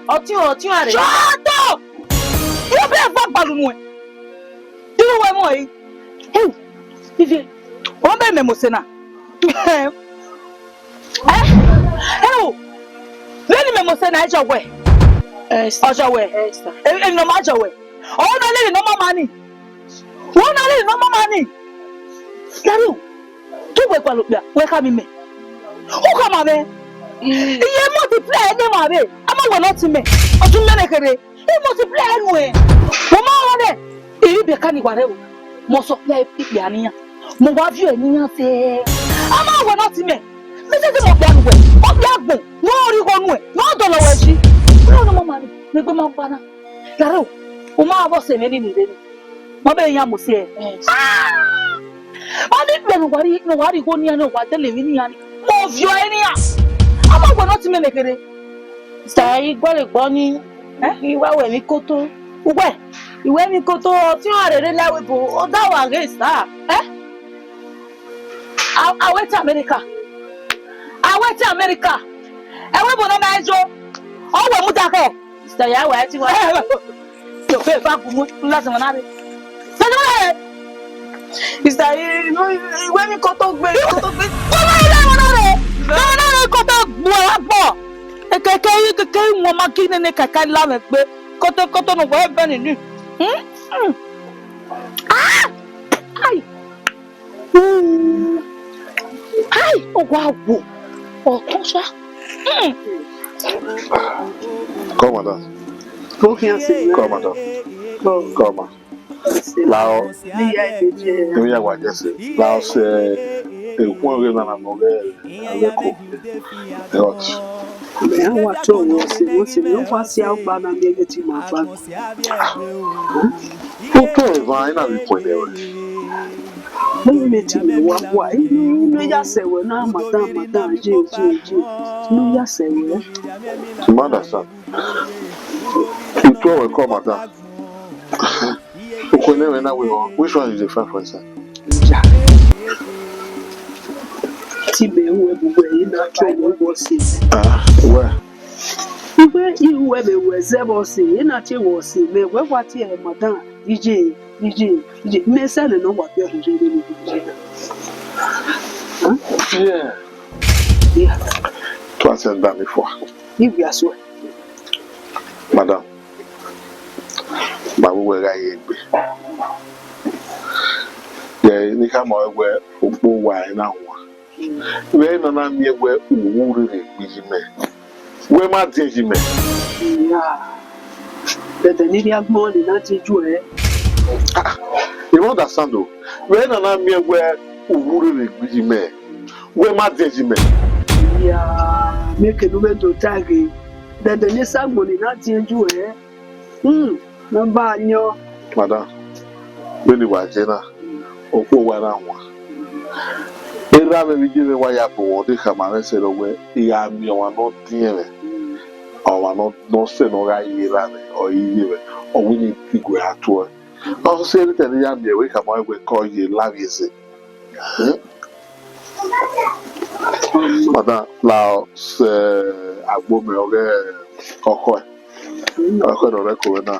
otin are. Shut up. You be fa gbalu nu e. You we mo yi. Ivie. O be me mo se na. Lẹ́ni me mo se na ejo we. Ojo we. E no ma jo we. O na le no mama ni. Wo na le no mama ni. Laru. Tu we pa lo bia. We ka mi me. O ka ma me. Iye multiply ni ma be. Ama we not me. Otun me nekere. E multiply nu e. Mo ma wo de. Iri be ka ni wa re o. Mo so play pipi aniyan. Mo wa view eniyan se. Ama we not me. Me se mo gba nu we. O bi agbon. No ri ko nu e. No do lo we ji. No no mama ni. Me gbe ma pa na. Laru. O ma bo se me ni ni de ni. Mo be yan mo se e. Oni pe no wari ko ni ana wa tele mi ni ani. Mo view eniyan. Ama we not me nekere. Sai gbole gbo ni. Iwa we mi koto. Uwe. Iwe mi koto ti o arere lawe bo. O da wa ge sa. Away to America. Ewe bo na ma ejo. O we mu ta ke. Sister ya wa ti wa. Yo fe fa ku mu la se na be. Se no e. Sister iwe mi koto gbe. Ko ma ile won na re. Na koto gbo apo. Keke won ma ki ne kaka la me pe. Koto no we be ni. Ai. Ai, o wa wo. O kon sha. Come, madam. Come, madam. Come. Lao. Ni ya wa jese. Lao se ekun re na mo re. Aleko. Yes. Me wa to wo se no kwa si agba na me ti ma fa. Okay, vai na mi point there. Me ti me wa no ya se we na madam je. No ya se we. Tu m'understand? Tu peux come, madam. Which one is the friend for inside? Ja. Tibe who in that trouble was it. Where? Where you were Zebosi, in a tea was it, me what here, Madame, DJ, me said no what you're really. Yeah. Yeah. Twice has done before. If you are so. Madam. Babu where I be. Yeah, you come out where why now. Where none near where would be me. Where my dear me. Yeah. But the need have more than that you eh? You understand though? Where none near where would be me. Where my dear me. Yeah, make a moment to tag it. That the next money not change you eh? No banyo. Madam. When you were Jenna. Oko wana nwa. Era me bi give why apo de kama se lo we ya mi wa no tin e. O wa no se no ga yi la me o yi we. O we ni igwe ato. O se ni tele ya mi we kama we call yi la bi se. Madam la se agbo me o ge koko. Koko do re ko na.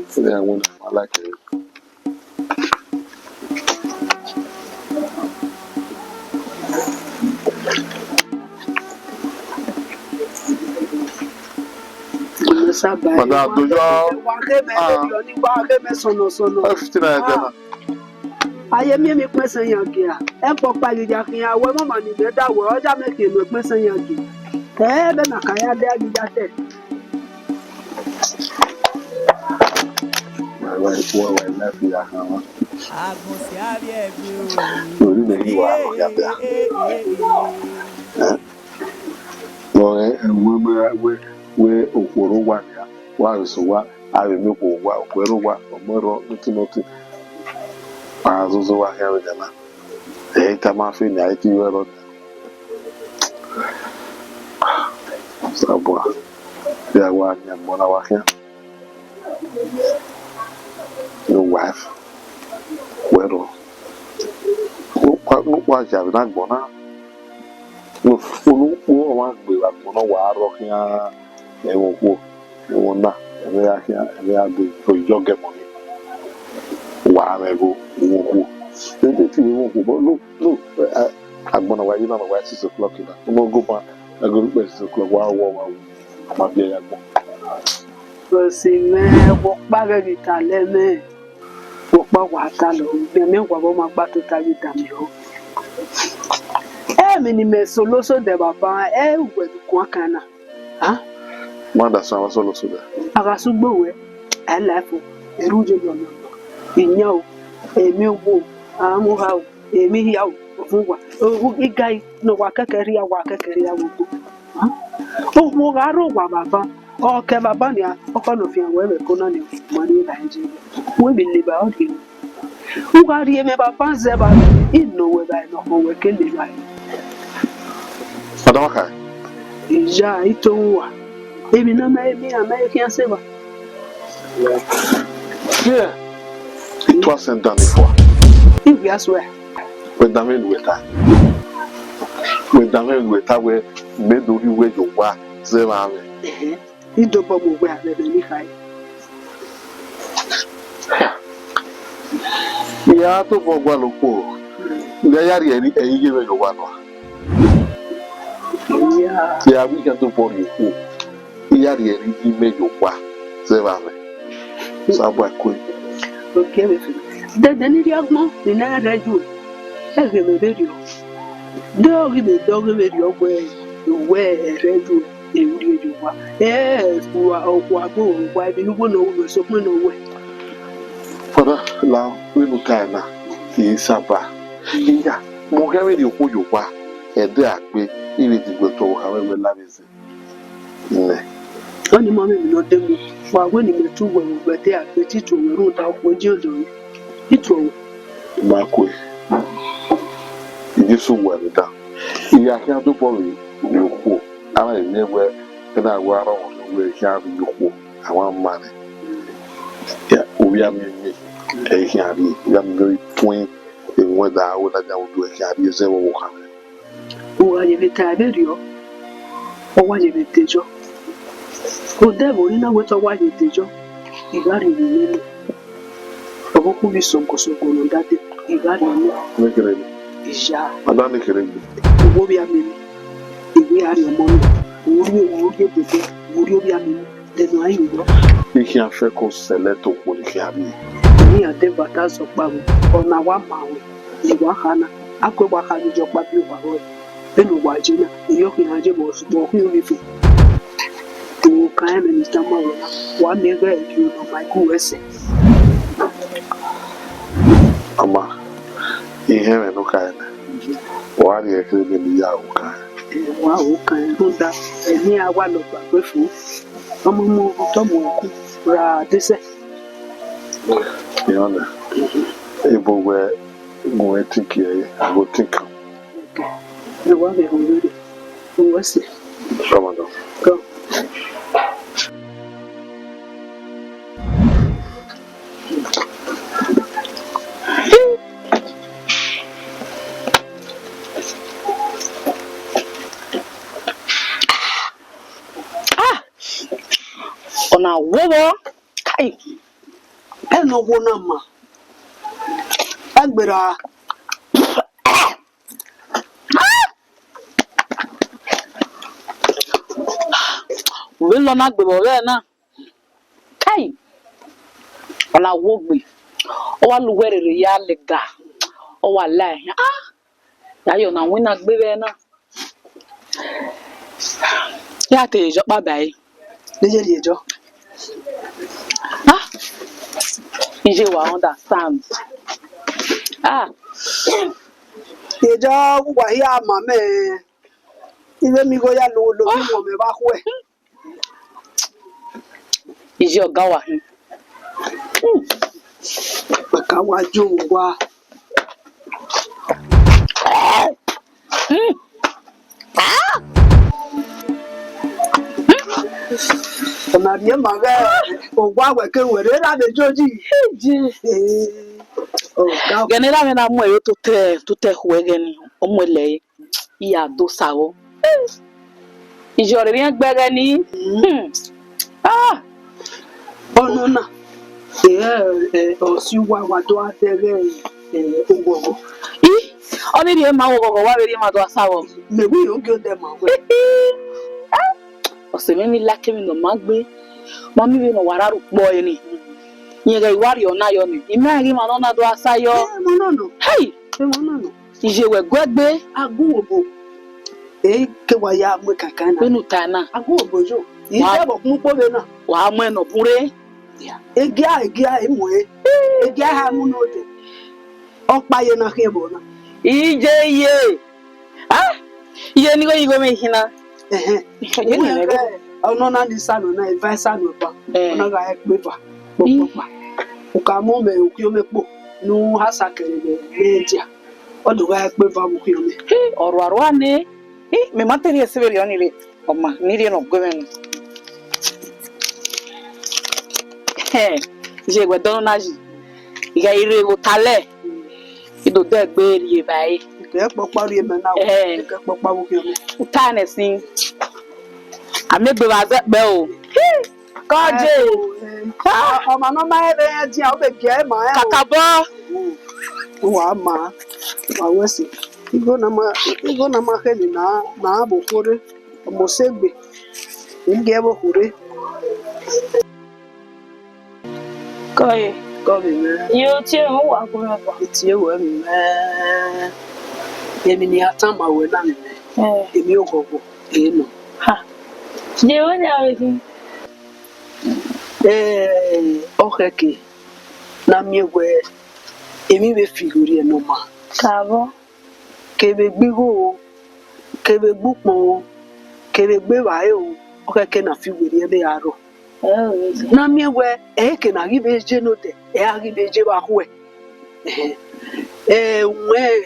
Se ya won I like it. Madam, do you I am me person yagia. Empo pali yakia, we mama ni beda we oja make no person yagi. Eh be na kaya de agijate. Why left ya ha. Agbosi abi ebi o. Ori me yi wa no ya bia. We okoro wa ya. Wa so wa ari me ko wa okoro wa omoro nti azuzo wa ya we na. Ta ma fi ni ai ti we ro. Sabwa. Ya wa nya mona wa ya. Your wife. Well, what you have not gone. No, one will have no war rocking. They won't go. They won't not. And they are here and they are doing for your get money. Why they go? Then they feel won't go. Look, I'm going to wait. You know, why 6 o'clock. I'm going to go back. I go to 6 o'clock. Wow. I'm up there. See me walk back at it and let me walk back what I know. The men were my battle target damn you. Many solo so de papa, with Quakana. Huh? Manda sama solo so there. Agasubo, I laugh. A rude in yo, a milk, I'm how, a me out. Oh, a guy, no waka career, oh, Mogaro, Baba. Oh, Kevabania, or one of your weather, Conan, money, we believe about him. Who are you, Papa Zeba? In no way by no more can be right. Adamaka. Ja, ito. Maybe no, maybe American Saber. Yeah. It wasn't done before. If we swear. With the men with that. With the men with that way, made the way you were, Zema. You don't bubble where the high. Yeah, to for one poor. They are any given you one. Yeah, we can do for you. Yeah, he made you one. Zema. Subway queen. Okay, then the young the night I do. I give a video. Dog video where you wear a radio. Yes, who are go, why do you know so no way? Father, now we look at now. He is Saba. Yeah, more carry you who you are. And there, we even go to however love is. Only moment not them. While when you two were there, the teacher will root out what you're doing. It will. Marquis. It is so well done. You are here to follow you. I never can I wear on where you have you. I want money. Yeah, we are me a happy, young very point in whether I would do a happy as ever walk. Uwadiae taberio. Uwadiae tejo. Udebo ina wetu uwadiae tejo. Igari ni Oboku bi sonko no dade. Igari ni. Make it. Ija. Madame Kerry. Uwobi amemi. Igwe ari omono. Uwobi bebe. Uwobi amemi. Denu ayi yo. You can't fake us select to what you have. Ni ade bata so pa mo. Ona wa ma we. Ni wa kana. Akwe wa kana jo pa bi wa ro. Enu wa jina. Iyo ki anje mo ku mi fi. To kind minister ma wa me ga you no my ku ese. Ama. Ihe no kind. Uwadiae Kerry ni ya uka. Wa uka nda. Ni awa lo gba pe fun. Ọmọ mo to mo ku ra dese. Yonder. Able where go think here, I go think. The one we already. Who was it? Come on. Go. Ona wowo kai Eno wona ma. Agbera. we lo na gbe bo re na kai ona wo gbe o wa lu werere ya lega o wa la ya yo na we na gbe be na ya te jo pa bai Leje lejo. ije wa understand Lejo wa ya ma me. Ile mi go ya lo bi mo me ba ku e. ije oga wa Baka wa jo wa. Ona bi ma ga o wa we ke we re la de joji. gani la me na mo yo to te hwe gani o mo le iya do sawo ije ore ri gbe gani Ono na. O si wa do atere ogogo. oni ri ma wo gogo wa ri ma do sawo Me wi o ge de ma we. o se me mi la ke mi no ma gbe ma mi bi no wara ru po ni yin ga iwari ona yo ni ime ri ma no na do asayo Mo no no. hey Mo no no. ije we gbegbe Agun obo. Ke wa ya mu kakana. penu tana Agun obo jo. Ise bo kun po be na. wa mo eno bure Egi a emu e. Egi a ha mu no de. Opa ye na ke bo na. ije ye iye ni go yigo me hina ye ni ne Ono na ni sano na advice sano pa. Ona ga e pe fa. Popa. O ka mo me o ki o me po. Nu hasa kere be meja. Odo ga e pe fa mo ki o me. oro aro ane me materi ese veri oni le oma ni ri no gomen je gbe don na ji iga ire wo tale ido de gbe ri e bai Ke po pari me na o. Ke po pa mo ki o me. utane sin amegbe wa zepe o koje Ọmọ no ma ebe ya ji a o be ge ma e. kakabo Wa ma. Wa wesi. Igo na ma ke ni na abo kore. Mo segbe. Nge abo kore. Koye. Ko mi me. Yo ti o wa ko me pa. Ti e wo mi me. Emi ni atan ma we na mi me. Emi o gogo. No. Ha. Je o ni awe ki. Okeke. Na mi we. Emi be figure no ma. Kabo. Kebe gbigo. Kebe gbupon. Kebe gbe wa e o. Okeke na figure be aro. Na mi we ke na gi be je no de. A gi be je ba ku e. We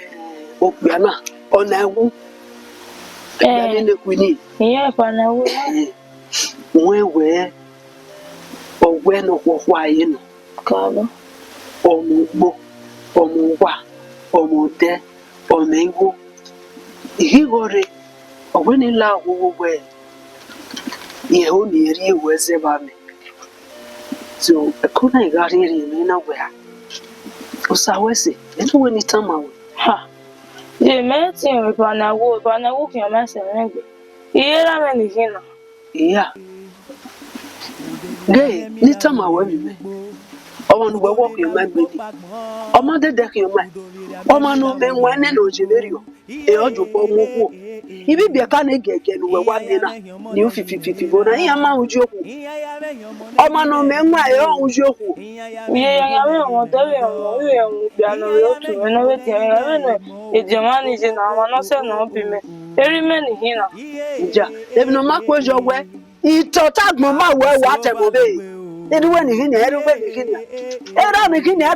opiana ona ewu. Ni ne kwini. Iye pa na wo. We owe no kwa ye no. Kalo. Omugbo, omugwa, omude, omengu. Ihigore, ogweni la uwe. Yeho ni eri weze bame. So, ekuna igari eri na wea. Usawese, etu weni tamawe. Ha. Je meti bana wo ki amase ngbe. Iyera me ni hina. Iya. Gay, ni tamawe mi. Ọmọ nu wewo ki ma gbe ni. Ọmọ dede ki ma. Ọmọ nu me wene no jilerio. E ojo po mu wo. Ibi bi ka na gege nu wewa mi na. Ni o fifififi bo na iya ma uju oku. Ọmọ nu me nwa e o uju oku. Iye ya me won tele won wi e mu bi ana ro tu me no we ti ya me no. E je ma ni je na ma no se no bi me. Eri me ni hina. Ja, ebi no ma ko jo we. Ito tagbon ma we wa te mo be. Edu we ni hina, edu we ni hina. Era ni hina,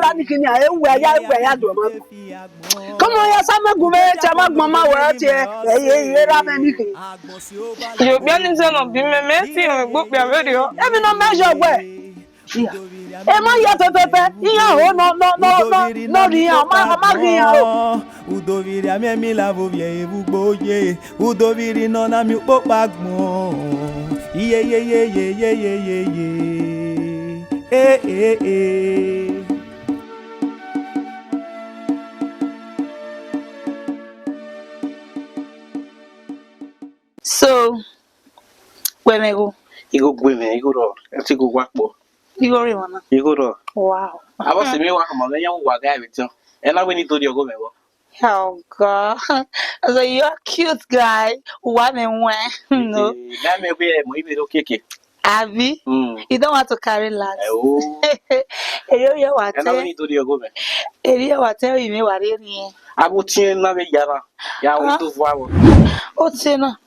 ewe ya do ma. Como ya sama gume chama mama wa ti era me ni hina. Yo bi ani se no bi me ti o gbo pe aberio. Ebi no measure we. E ma ya pepepe, iya ho no ri ama ri ya o. Udoviri amiemi lavo vie evugboye. Udoviri no na mi ukpokpagbon. Ye. Eh. So, where me go? You go women, you go to. Let's go work more. You go Riwana. You go to. Wow. I was saying, I'm a young guy with you. And I went into your go. Oh God. So you're a cute guy. One and one. No. That may be a maybe okay. Abby, you don't want to carry last. Oh. You what? And I went into your go. You what? Tell me what it is. I will see another yara. Yeah, we do flower. Oh, Tina.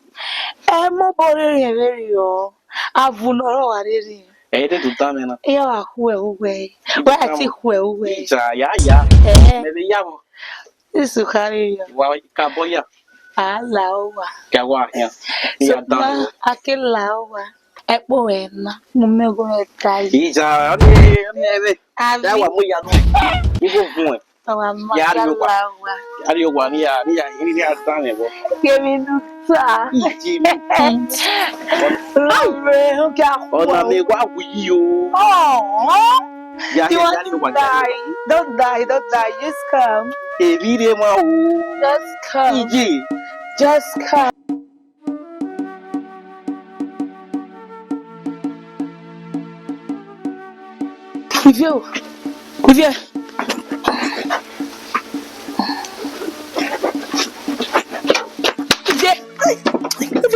Mo bore very yo. Avunoro what it is. Eh, they do damn. You are who away. Where I think who away. Yeah. Maybe yaw. This is carry you. Why, Caboya? Alawa. Gawa here. Yeah, done. I can lawa. Epoena. Mumego kai. He's a that one we are. You go for you one year. He has done it. Give me no time. What will you? Oh, Yeah, you want to die? Don't die. Just come. Just come. Just come. Viu?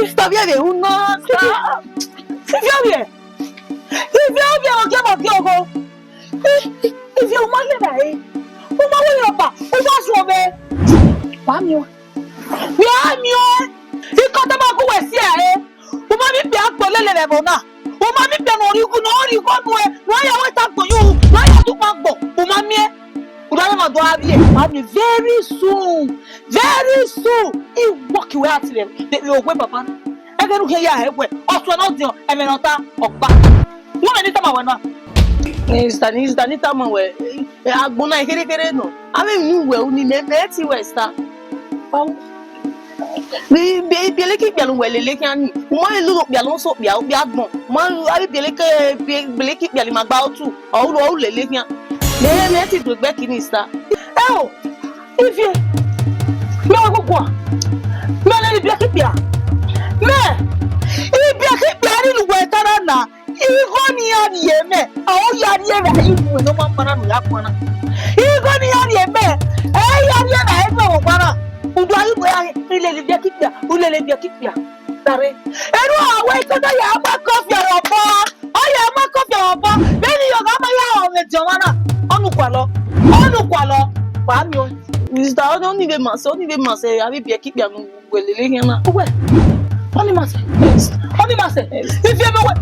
Está bien, nossa! Você viu bien, o que é bom? E viu uma lenda aí? Uma lenda, uma sobe. Amio. E quando eu vou esse aí, o mami pia por lele levona. O mami pia no rico no é. Não é o tá com you, não é do banco. O mami o dá uma doa ali. Mami very soon. E walk you out them. They go papa. E quero que ya ewe. O so na odion, e me nota ogba. Wo me ni tama we na. Ni tama we. Agbona ikere no. Ame nu we uni me ti we sta. Paul. Bi beleke bialu we lele kan ni. Mo elu bialu so bia agbon. Mo abi beleke biali magba otu. O lele kan. Me ti do gbe kini sta. O if you me wa gogwa. Me le beleke bia. Me ibi akipia ni we tara na. Igo ni ya yeme. O ya ni ere ayi mu no ma para no yakwana. Igo ni ya yeme. Ya na ebe wo para. Udu ayi bo ya ile bia kipia. Tare. Eru awe to da ya ma coffee obo. O ya ma coffee obo. Beni yo ga ma ya o me jomana. Onu kwalo. Pa mi o. Mr. Oni be mase ya bia kipia no gwelele hin na. Owe. Only master. If you know what,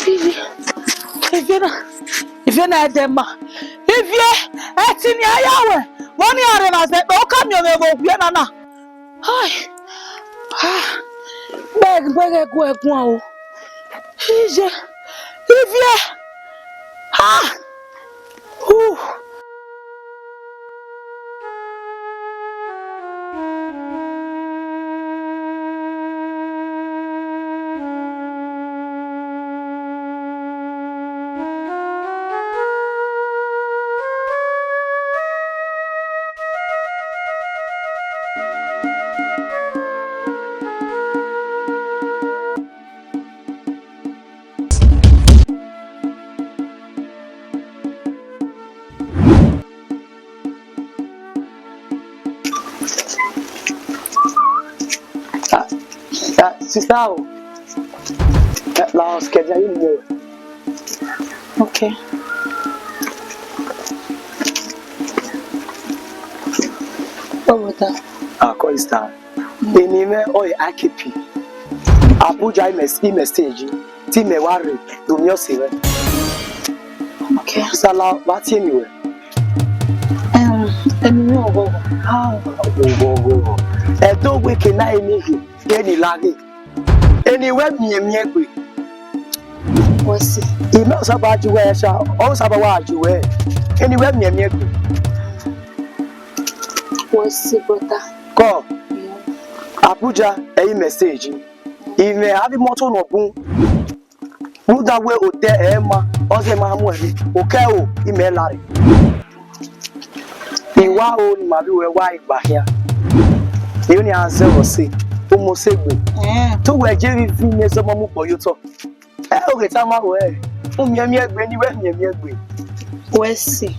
If you're not them, if you're at in your money are in us, don't come your neighbor. Hi. Beg, go. If you're sister, last schedule you know. okay. What was that? Call it star. Anyway, oi AKP. Abuja message. Team me worry. Do me yourself. Okay. Sala, what's anyway? Anyway, go. Go. Don't we can I make it? Get it like it. Anyway, me agree. What's it? It knows about you where shall also about you where. Anyway, me agree. What's it, brother? Go. Abuja, a message. If me have motor no boom. Would that way or there, Emma, or the Mahamway, okay, email Larry. You are old, my wife back here. The only answer was say, almost say, to where Jerry Venus of Mamu for you talk. I'll get some away. When you went near me. What's it?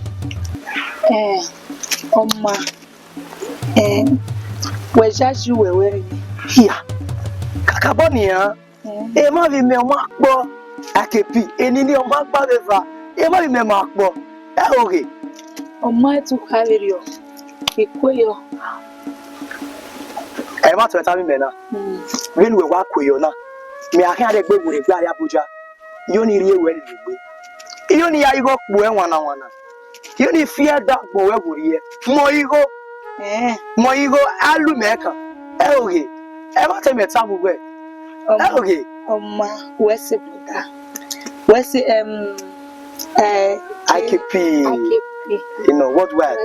Where just you were wearing here. Cacabonia, a movie me mark bo. AKP, any new mark by a movie me mark bo. Okay. My to carry you. Equal. I want to tell me, Mena. When we walk with you now, me I can't go with the Abuja. You need you when you need I go one. You need fear that boy would hear. More ego, Alumeka. Okay. I want to meet some way. Okay. Where's it? Where's it? AKP. You know what way?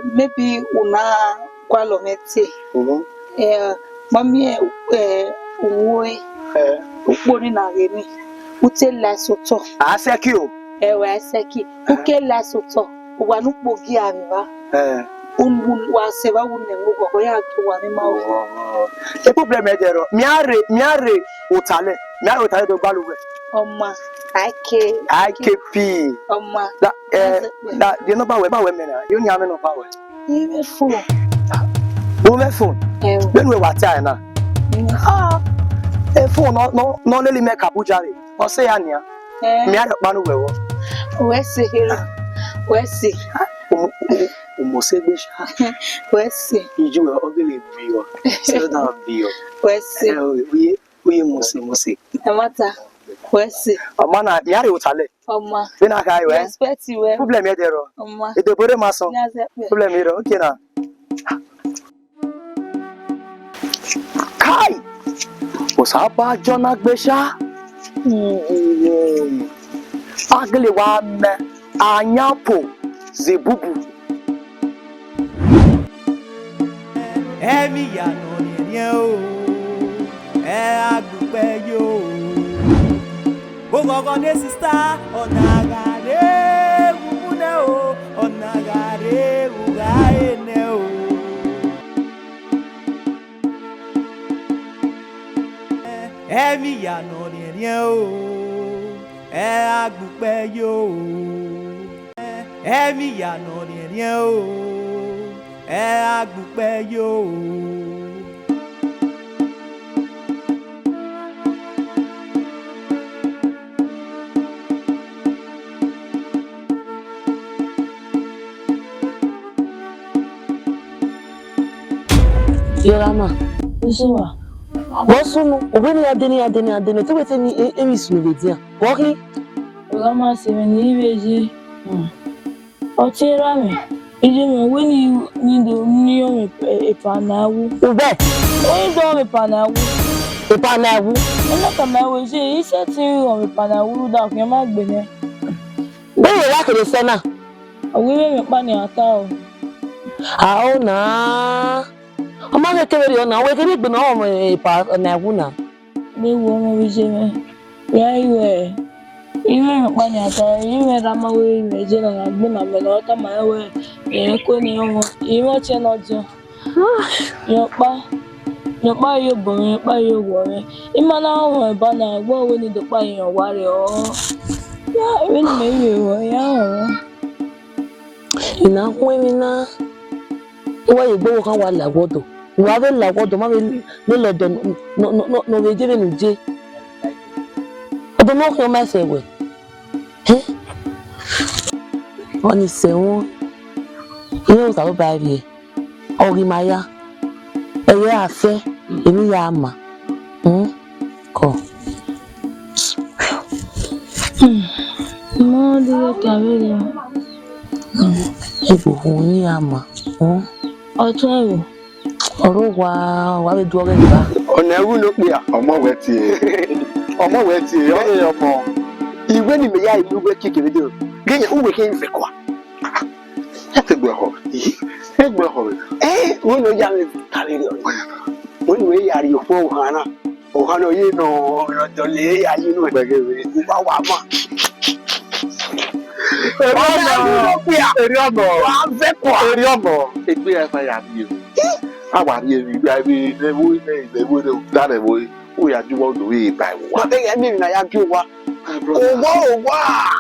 Maybe una qualomete. Mammy, Uwadiae, Uponi na Remy, Ute la soto. Asekio. Seki. Uke la soto. Uwanupo giariva. Wa seva unengo kwa ya tuwani mawo. The problem is there. Miare utale. Miare utale do baluwe. Oma. AKP. Oma. That you know about women. You need no power. Even phone. Women phone. When we were China. A phone no only make Abuja. Or say Anya. Miare baluwe. Where's it? Almost say Where's it? You will only be your. So that be your. Where's it? We must. Amata. Where's it? Amana, Yari Utale. Oma. Then I go. Respect you. Problem here, there. Oma. It's the body mason. Problem here. Okay now. Kai. Osaba John Agbesha. Ugly one. Anyapo. Zebubu. AMIONGHON AIGBE yo. Ogogo ne sister onagare ubune o onagare ugaene o. AMIONGHON AIGBE yo. AMIONGHON AIGBE yo. Yorama, Usuwa, Bosunu, obeni adeni. To wete ni emi sunu bedia. Woki? Rama se ni beji. Otira me. Ije me weni ni do ni o me epanawu. Ube. Oni do me panawu. Epanawu. Ena kama we je ise ti o me panawu da ko ma gbe ne. Be wa kere sena. Awi me pa ni ata o. Ah na. Oma ke kere yo na we kere gbe na o me epanawu na. Me wo mo we je me. Ya iwe. Iwe me pa ni ata, iwe rama we me je na gbe na me na ota ma we. E ko ni o. Iwe che no jo. Yo pa yo bo yo pa yo wo re. Imana o e ba na gbo we ni do pa yan wa re o. Ya we ni me iwe wo ya o. Ina kwe na. Wa ye gbo kan wa lagodo. Wa be lagodo ma be le lodo no be je nu je. Odo mo ko ma se we. Oni se won. Iyo ta ba ri e. Ori maya. Eye afe, emi ya ama. Ko. Mo de ka be le. Ebo ni ama. Otun ewo. Oro wa be du ore ba. Ona ewu no pe omo we ti. Omo we ti, omo. Iwe ni me ya ilu we kekere de. Genya uwe ke nfe kwa. Egbe ho. Wo no ya me kare ri o. Wo ni we ya ri fo ohana. Ohana yi no to le ya yi no gbegere. Ba wa ma. Eri ọmọ. Wa fe kwa. Eri ọmọ. Egbe afa ya bi. Awari eri bi abi newo de dare wo. O ya juwo do we bai wa. Wa be ya mi na ya bi wa. Owa.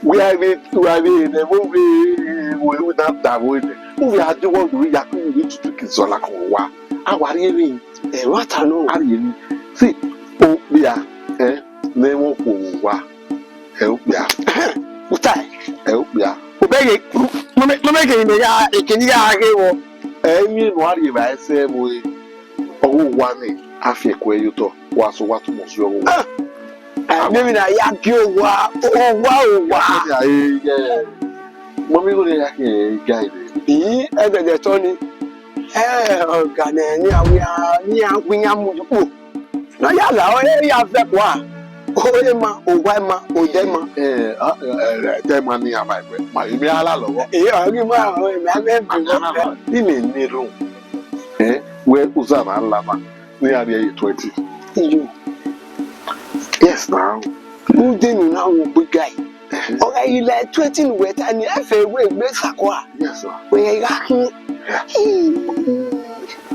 We are newo we that wo de. O ya juwo do we ya ku we tutu kizola ko wa. Awari eri Wa ta no. ari eri. Si o bia newo ko wa. O bia. Utai. O bia. Obege mo me ke ni ya ekeni ya ge wo. Emi no ari ba ese mo owo wa ni afi ko eyuto wa so wa tu mo so owo. Mimi na ya bi owa. Mo mi go le ya ke guide. Yi egede to ni. Oga na ni awinya mu jupo. Na ya la o ya fe kwa. Oye ma, owa ma, ode ma. Te ma ni aba egbe. Ma imi ala lowo. Ori ma o me ame Ni me ni ru. We uza na ala ma. Ni ari 20. you. Yes now. Who didn't know big guy? Okay, you like 20 wet and I feel way best aqua. Yes sir. Where you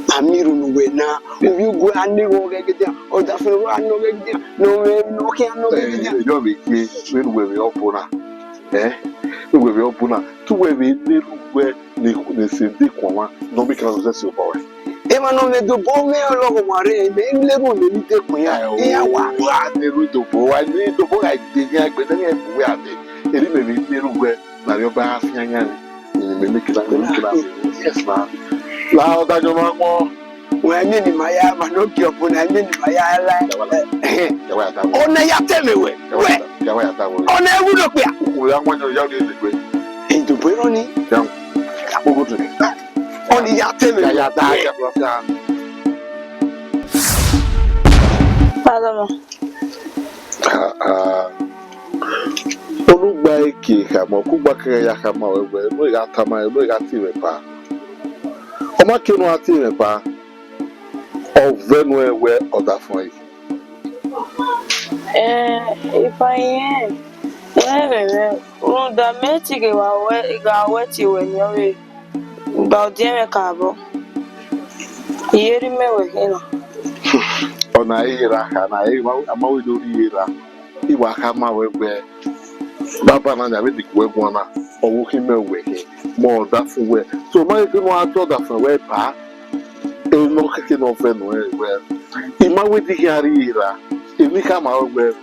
Amiru no we na. You go and you get there. Or the fellow no get there. No can no get there. You be me when we open na. We be open na. To we be ni we ni se de kwa no be kan so se boy. Ema no me do bo me ologo mare me le ro me ni te kun ya. Ya wa. Ni ru do bo wa ni do bo ga de ya gbe na e bu ya de. Eri me ni ru we na yo ba afia nya ni me me kila. Yes ma. La oda jo ma mo. When ni maya ma no ki opo na ni maya la. Ona ya telewe. Ya wa ya ta wo. Ona ewu do pe. Wo ya won yo ya de gbe. Ento pe ro ni. Ya. Mo go to. Oni ya telewe. Ya da ya pro ya. Padama. Olugba eke ka mo ku gba kere ya ka ma we no ya ta ma no ya ti me pa. O ma ke no ati me pa. Ovenu ewe oda fun yi. If I am. Well, the meeting ga weti when you about the cabo. Here me we hino. Ona ira ka na e ma we do ira. Iwa ka ma we baba na ya be we gwa na owo ki me we mo oda fun we. So ma ke no ato oda fun we pa. E no ke no fe no we. Ima we di hari ira. Emi ka ma we.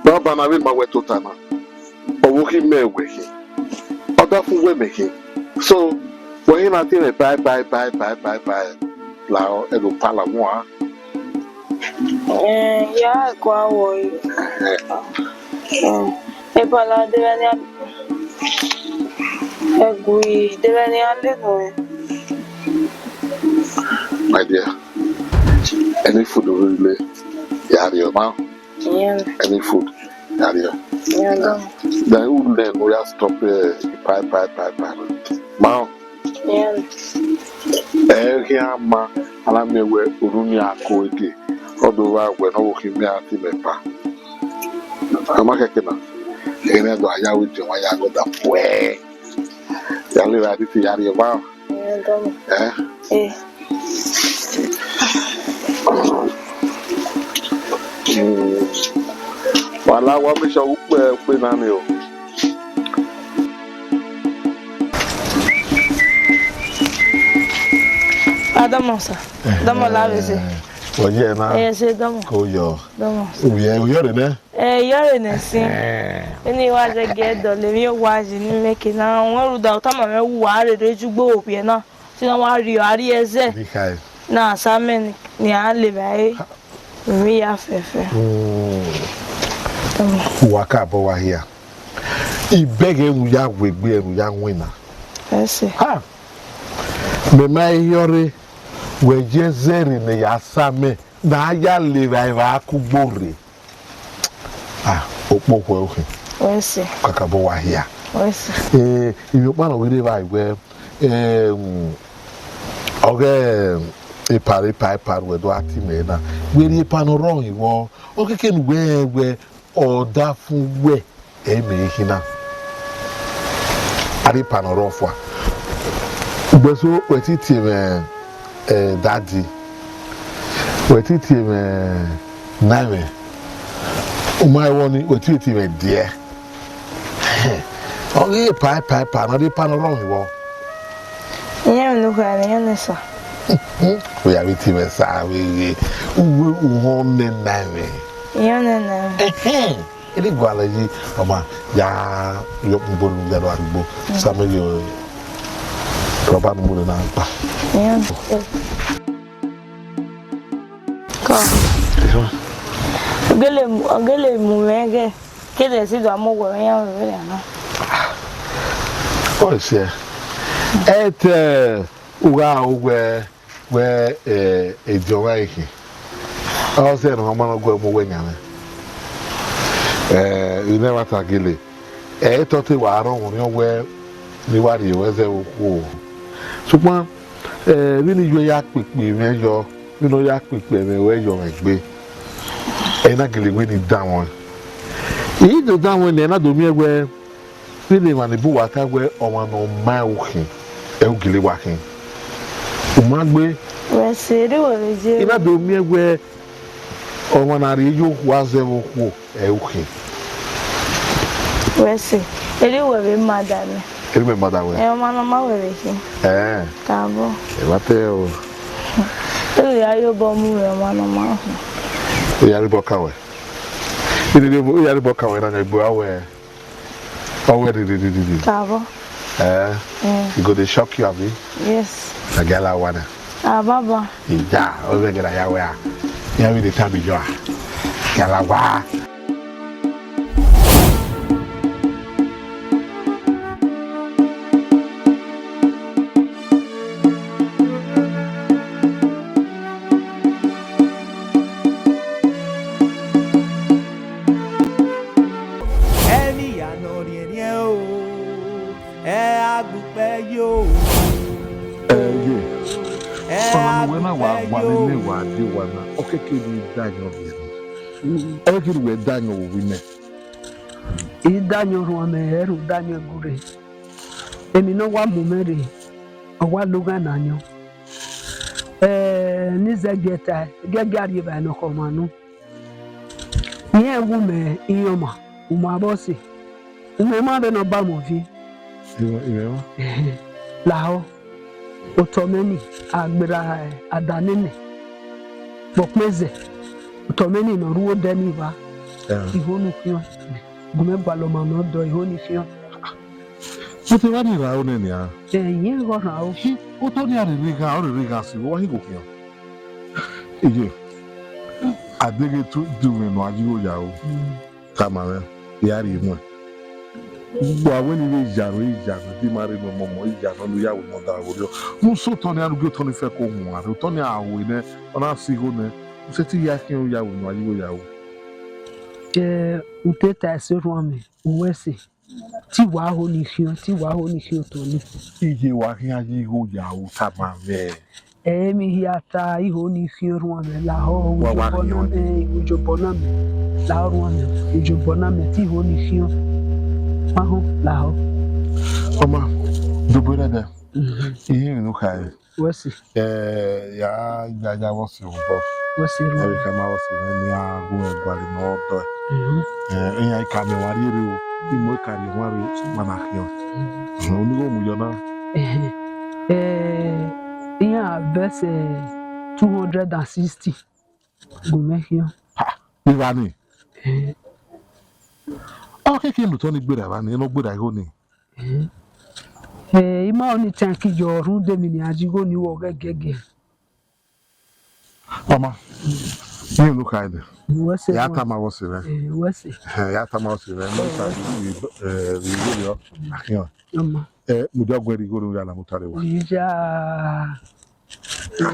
Baba na we ma we totana. Owo ki me we. Oda fun we me. So when you not bye. La e do pala mo Ya kwa woi. Pala devani gui devani alle no. My dear, any food really, yeah, ma. Yeah. Any food, yeah. Yeah. Then we have stop pie. Ma. Yeah. Here, ma, and I'm where Urunia Koigi. Although we're not working me at the mepa. I'm a kekena. Any other I would do my yago that way. Yali ready to yari about. Eh. Well, I want me to win on you. Adamosa. Damo lavese. Oye na. Se damo. Koyo. Damo. Uyore ne? Yore ne si. Eni wa je gedo le mi wa ji ni meke na won ru da o ta ma me wa re jugbo opie na. Ti na wa ri ari eze. Na assignment ni a le bai. Mi ya fefe. Waka bo wa here. Ibege enu ya wegbe enu ya nwina. Ese. Ha. Me mai yore we je zeri ne ya same na ya le bai wa kugbore. Okpokwe oke. Ese. Kaka bo wa here. Ese. Ibi pa na we dey bai we oge ipar we do ati me na we ri pa no wrong iwo okeke nu we oda fun we me hina ari pa no wrong fwa gbeso we titi me daddy we titi me name my one we titi me dear oge pa na ri pa no wrong iwo no kwa ne sa. We are with him and say, we won the name. Yana. Ini gua lagi, mama, ya, yuk mbun jadu aribo, sama yo, roba mbun na apa? Kau. Gele mumege, kede si do amo gwa ya we na. Oh, c'est. Uga where a jowaiki. I was saying, I'm going to go away. You never tagili. I thought you were on where Uwadiae was a war. So, one really, you yak with me, measure, you know, yak with me, where you're like me. And actually, when it's down, he do down when they're not doing where really when the water where on my walking, Elgilly walking. Umagbe wesere weje ina do mi egwe omo na ri yo waze wo uke wese eri wewe madame eri me madame mana ma wewe ki tabo bateo eri ayo bo mu we mana ma yari bokawe iri yari bokawe na egbu awe awe di tabo you go dey shock you abi yes na gala wana baba ija o be gala ya we a ya we dey tabi jo a gala wa we danyo wime idanyo ruome eru danyo gure emi no wa mumere owa luga nanyo ni zegeta gegari ba no komanu ye wume iyoma uma bosi ume ma be no ba mo fi iwe lao otomeni agbera adanene bokmeze otomeni no ruo deni ba ihonu fion gume baloma no do ihoni fion o te wani ra o neni a yin go ra o o to ni ari riga si wo hi go fion ije adege tu duwe no ajigo yawo kama yari mo wa weni we jaro di mari no momo ijaro lu yawo no da wo mo so to ni arugo to ni fe ko hu ari to ni awo ne ona sigo ne se ti ya kin o yawo no ajigo yawo uteta sirwame uwese ti wa ho ni fion to ni ije wa kin ajigo yawo kama me mi hiata iho ni fion rwame la ho ujobona me la rwame ujobona me ti ho ni fion ma ho la ho oma dubura da ihe no kai wese ya wasi umbo wese ebi kama wasi ni agu egwali no do ya ikame wariri o imo kari wari mana hiyo oni go mu yona yeah verse 260 gumehio Irani okay kin to ni gbera ba ni no gbera ho ni ima oni tanki jo ru de mi ni ajigo ni wo gegege Mama you look at it wese ya tama wose re wese ya tama wose re no ta ri yo ahiyo mama mu do gweri go ya la mutare wa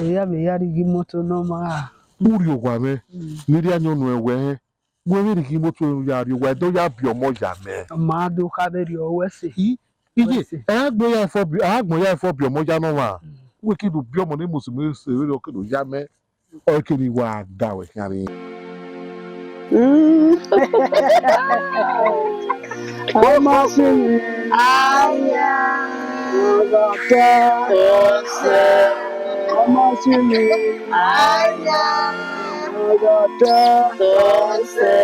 ya me yari gi moto no ma uri ogwa me ni ri anyo nu ewe gweri gi moto ya ri wa do ya bi omo ya me ma do ka be ri o wese ije agbo ya fo bi omo ja no wa we ki do bi omo ni musume se ri o ki do ya me o ki ni wa da we kan Amasini aya Ogata ose Amasini aya Ogata ose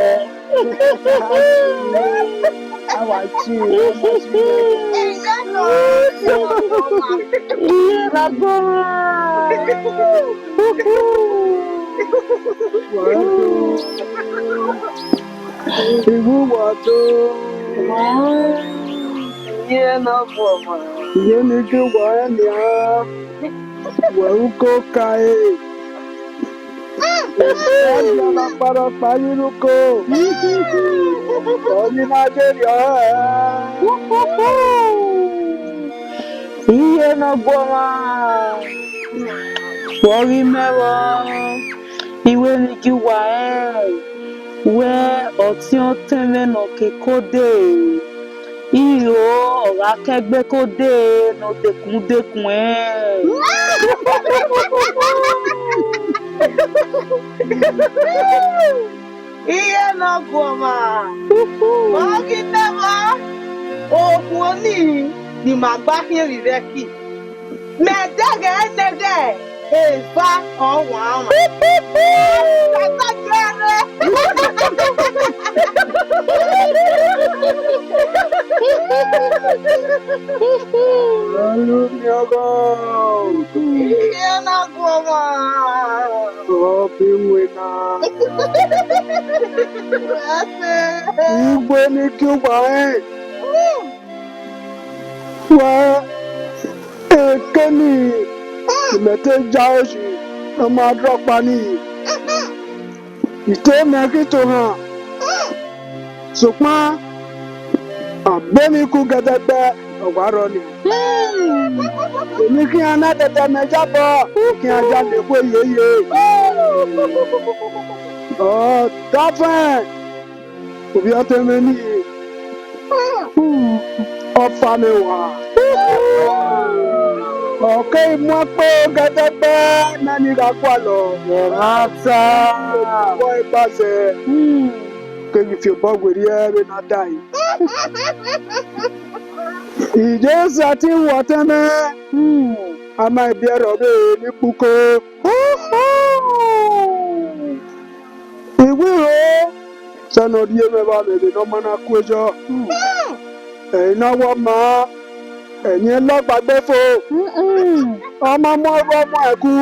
Awachi Iwuwado Yena Foma Yeni Kiwanya Weruko Kae Yana Para Payuko Oni Nigeria Yena Foma Wori Mewa Iwe ni Kiwanya where ọtí tẹ́lẹ̀ nà kékòdé ihò ọ̀rọ̀ akẹgbẹ́ kòdé nà dẹkùndẹkùn ẹ̀. Iye náà gùn ọ̀mà wọ́n kí tẹ́wọ́ oògùn oní ni màá gbá hìrì rẹ̀ kì mẹ́ẹ̀dẹ́gẹ̀ ẹ̀ẹ́dẹ́gẹ̀ èèfà ọ̀wọ̀n àwọn. Sukma Bemi ku gadagbe ọ̀wárọ̀ ni. Èmi kí aná tẹ̀tẹ̀ mẹ́jà bọ̀ kí ajá lè kó yeye. Dáfẹ́ òbí ọtẹ mi ní ọfà mi wà. Ọ̀kẹ́ ìmú pé gadagbe nání ká kó àlọ́. Rata wọ́n ìpàṣẹ. Kéyìí fi bọ́ gbèrè ẹ̀rẹ́ náà dá yìí. Ìjẹ́sà tí wọ́n tẹ́mẹ́ a máa bí ẹ̀rọ bẹ́ẹ̀ ní púpọ̀. Ìwé rẹ̀ sẹ́nà orí ẹ̀mẹ́ bá bẹ̀rẹ̀ náà máa kú ẹjọ́. Ẹ̀yin náà wọ́n máa ẹ̀yin lọ́gbàgbé fò. Ọmọ mọ́ ọmọ ẹ̀kú.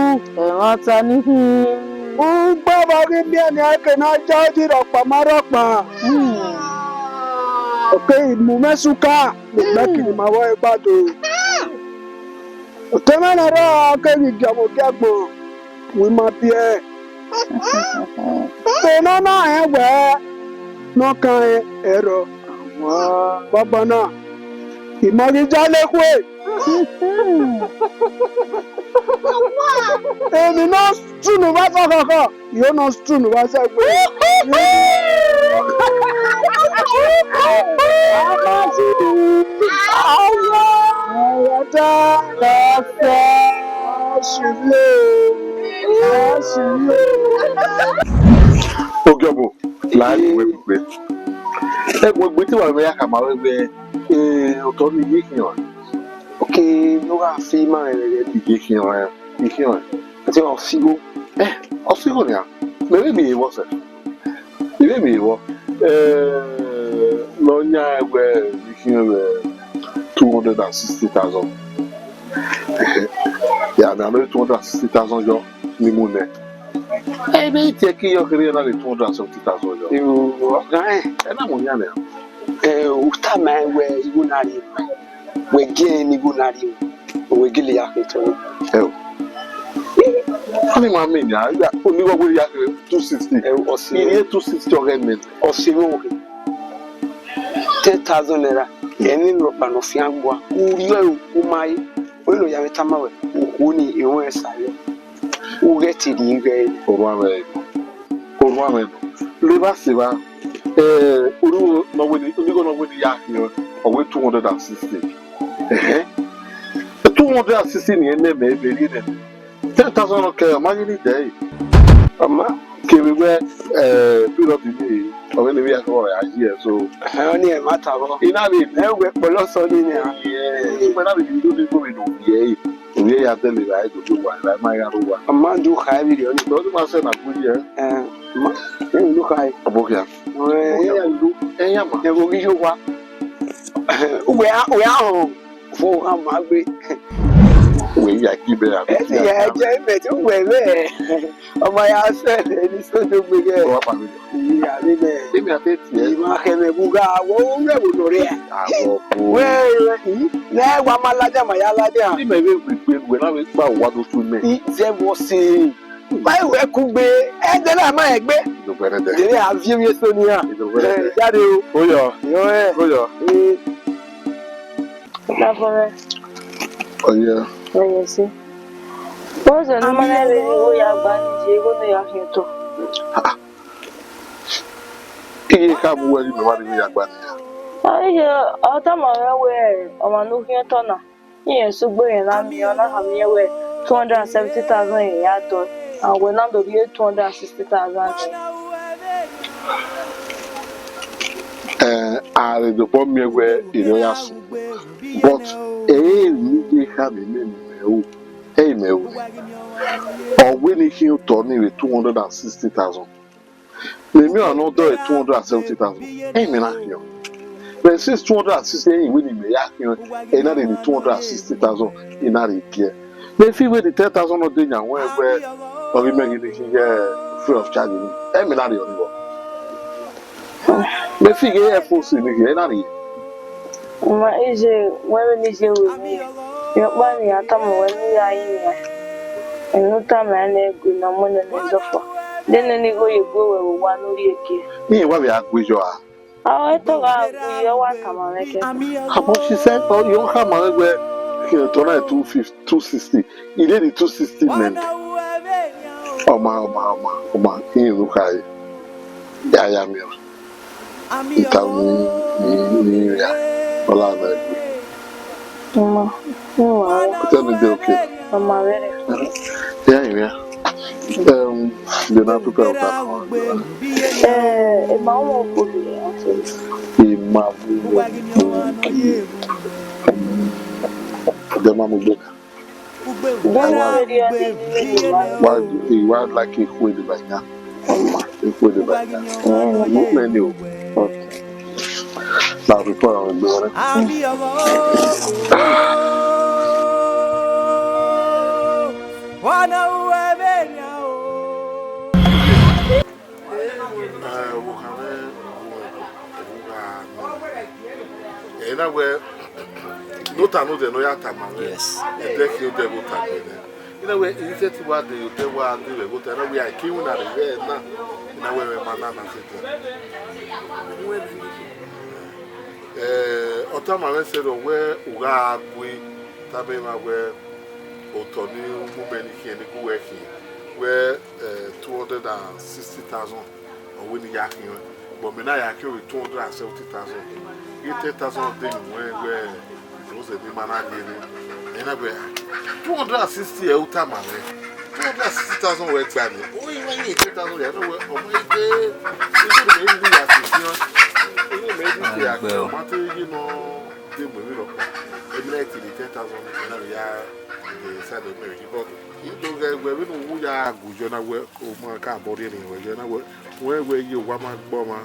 Ẹ̀wọ̀n ta ní. Ń gbọ́ bá rí bí ẹni ẹ̀kẹ́ náà jẹ́ ojú rọ̀pọ̀ má rọ̀pọ̀. Okay, mumesuka mekini mawo ebado. Temana ra ke mi gamo gamo. We ma bie Benana Egbe no kan ero. Baba na. Imagi jale kwe. Emi no stunu ba fa koko. Yo no stunu ba se kwe. Ogyobo, like we. We tí wà lóyà kàmá wẹ́wẹ́ ọ̀tọ̀ ní ìyé kí hàn. Okay, no ga fi máa rẹ̀ ìyé kí hàn ìyé hàn. Àti ọ̀sígó. Ọ̀sígó ni à. Mẹ́rẹ́ mi ìwọ sẹ̀. Mẹ́rẹ́ mi ìwọ. Lọ́nyà ẹgbẹ́ ìyé hàn rẹ̀ 260,000. Yà mí àmì 260,000 yọ ní mú nẹ̀. Ebe tí ẹ kí yọ kiri yẹn náà lè 270,000 yọ. Ọ̀gá ẹ̀ náà mọ̀ ní àná. Uta mai we igunari we gen igunari we gili ya keto Ani ma me nya ya oni wo ya 260 osi ile 260 organic osi wo 10,000 naira eni no pa no fi agbo uri o mai o lo ya meta mawe o ni iwon esale o get di ire orwa me le ba se ba uru no we ni onigo no we ya here o we 260 260 ni ene me be ri ne 10,000 okay ma ni dey ama kemi we period ni o we ni we akọ ya here so oni e mata bo ina bi e we polo so ni ni a we na bi do ni go no ye we ya tell you I do wa la ma ya ro wa amadu khai bi oni do ma se na ku ye ma e lu khai abokia ya ma e go gi yo wa we a fo ha ma gbe we ya ki be ya ya je be tu we be ọmọ ya se ni so do gbe ge wa pa mi ya mi be mi ate ti e ma ke me buga wo me bu lori e awo we na wa ma la ja ma ya la ja ni me we na we pa wa do tu me je wo si báyìí wẹ́ kú gbé ẹ̀jẹ̀ náà máa ẹ̀ gbé. Ìdílé àfihàn so ni à. Jáde o. Ó yọ. Ó yọ. Láfọ̀rẹ́. Ọ̀yẹ́. Ọ̀yẹ́ sí. Wọ́n sọ ní mọ́nà ẹ̀rẹ́ ni ó yà gbà ní ti ego náà yà fi tọ̀. Iye ká mú wẹ́rí mi wá ní ìyá gbà nìyà. Ihe ọ̀tá mọ̀ ẹ̀ wẹ̀ ọ̀mà n'ohi tọ̀ nà. Ihe nsogbu yẹn náà mi ọ̀ náà hàmì ẹ̀ wẹ̀ 270,000 yẹn yà tọ̀. Àwọn náà dọ̀ bí 260,000. Ààrẹ dọ̀pọ̀ mi ẹgbẹ́ ìrọ̀yà sùn. But èyí ní ilé ká mi mẹ́wò. Èyí mẹ́wò ni. Ọ̀wé ni kí n tọ̀ ní ìwé 260,000. Lèmi ọ̀nà ọ̀dọ́ ẹ̀ 270,000. Èyí mi náà kí ọ. But since 260 èyí ìwé ni mi yá kí ọ. Èyí náà lè ní 260,000 iná rè díẹ̀. Lẹ́fí ìwé ni 10,000 ọdún yàn wọ́n ẹgbẹ́ ọ̀rí mẹ́rin ní kí n jẹ́ free of charge ni. Èyí mi náà rè ọ̀ níbọ̀. Lẹ́fí ìwé FOC ni kì í náà rè. Ma ije wewe nije wemi. Yokpa ni ata mo wemi ya yinya. Enuta ma na egu na mo na nzofa. Dene ni go yego we wa no ri eke. Ni wa be agbejo a. Awo eto ga agu ye wa kama meke. Abo she said oh you have ma we to na 260. Ile ni 260 men. Oma in lu kai. Ya mi. Ita ni ya. Hola, Mama, tell me they're okay. Mama, very. Yeah. They're not prepared for that. Mama, The mama book. Why do you like it with the banana? With the banana. Menu. Okay. Now report on the door. Yes. know where you said what they were doing, go to we are killing at the way now. In a way, man, Otama said, where Uwadiae, Tabema, where Otoni, women here and go working, where 260,000 or winning yakin, but Minayaki with 270,000. You 10,000 of them where was a demand in a way 260 Otama, 260,000 work family. Oh, you want 10,000 the other way, or maybe you know, they will exactly 10,000 and we are the side of America. But you don't get where we are good, where Oma can't body anyway. Where you woman bomber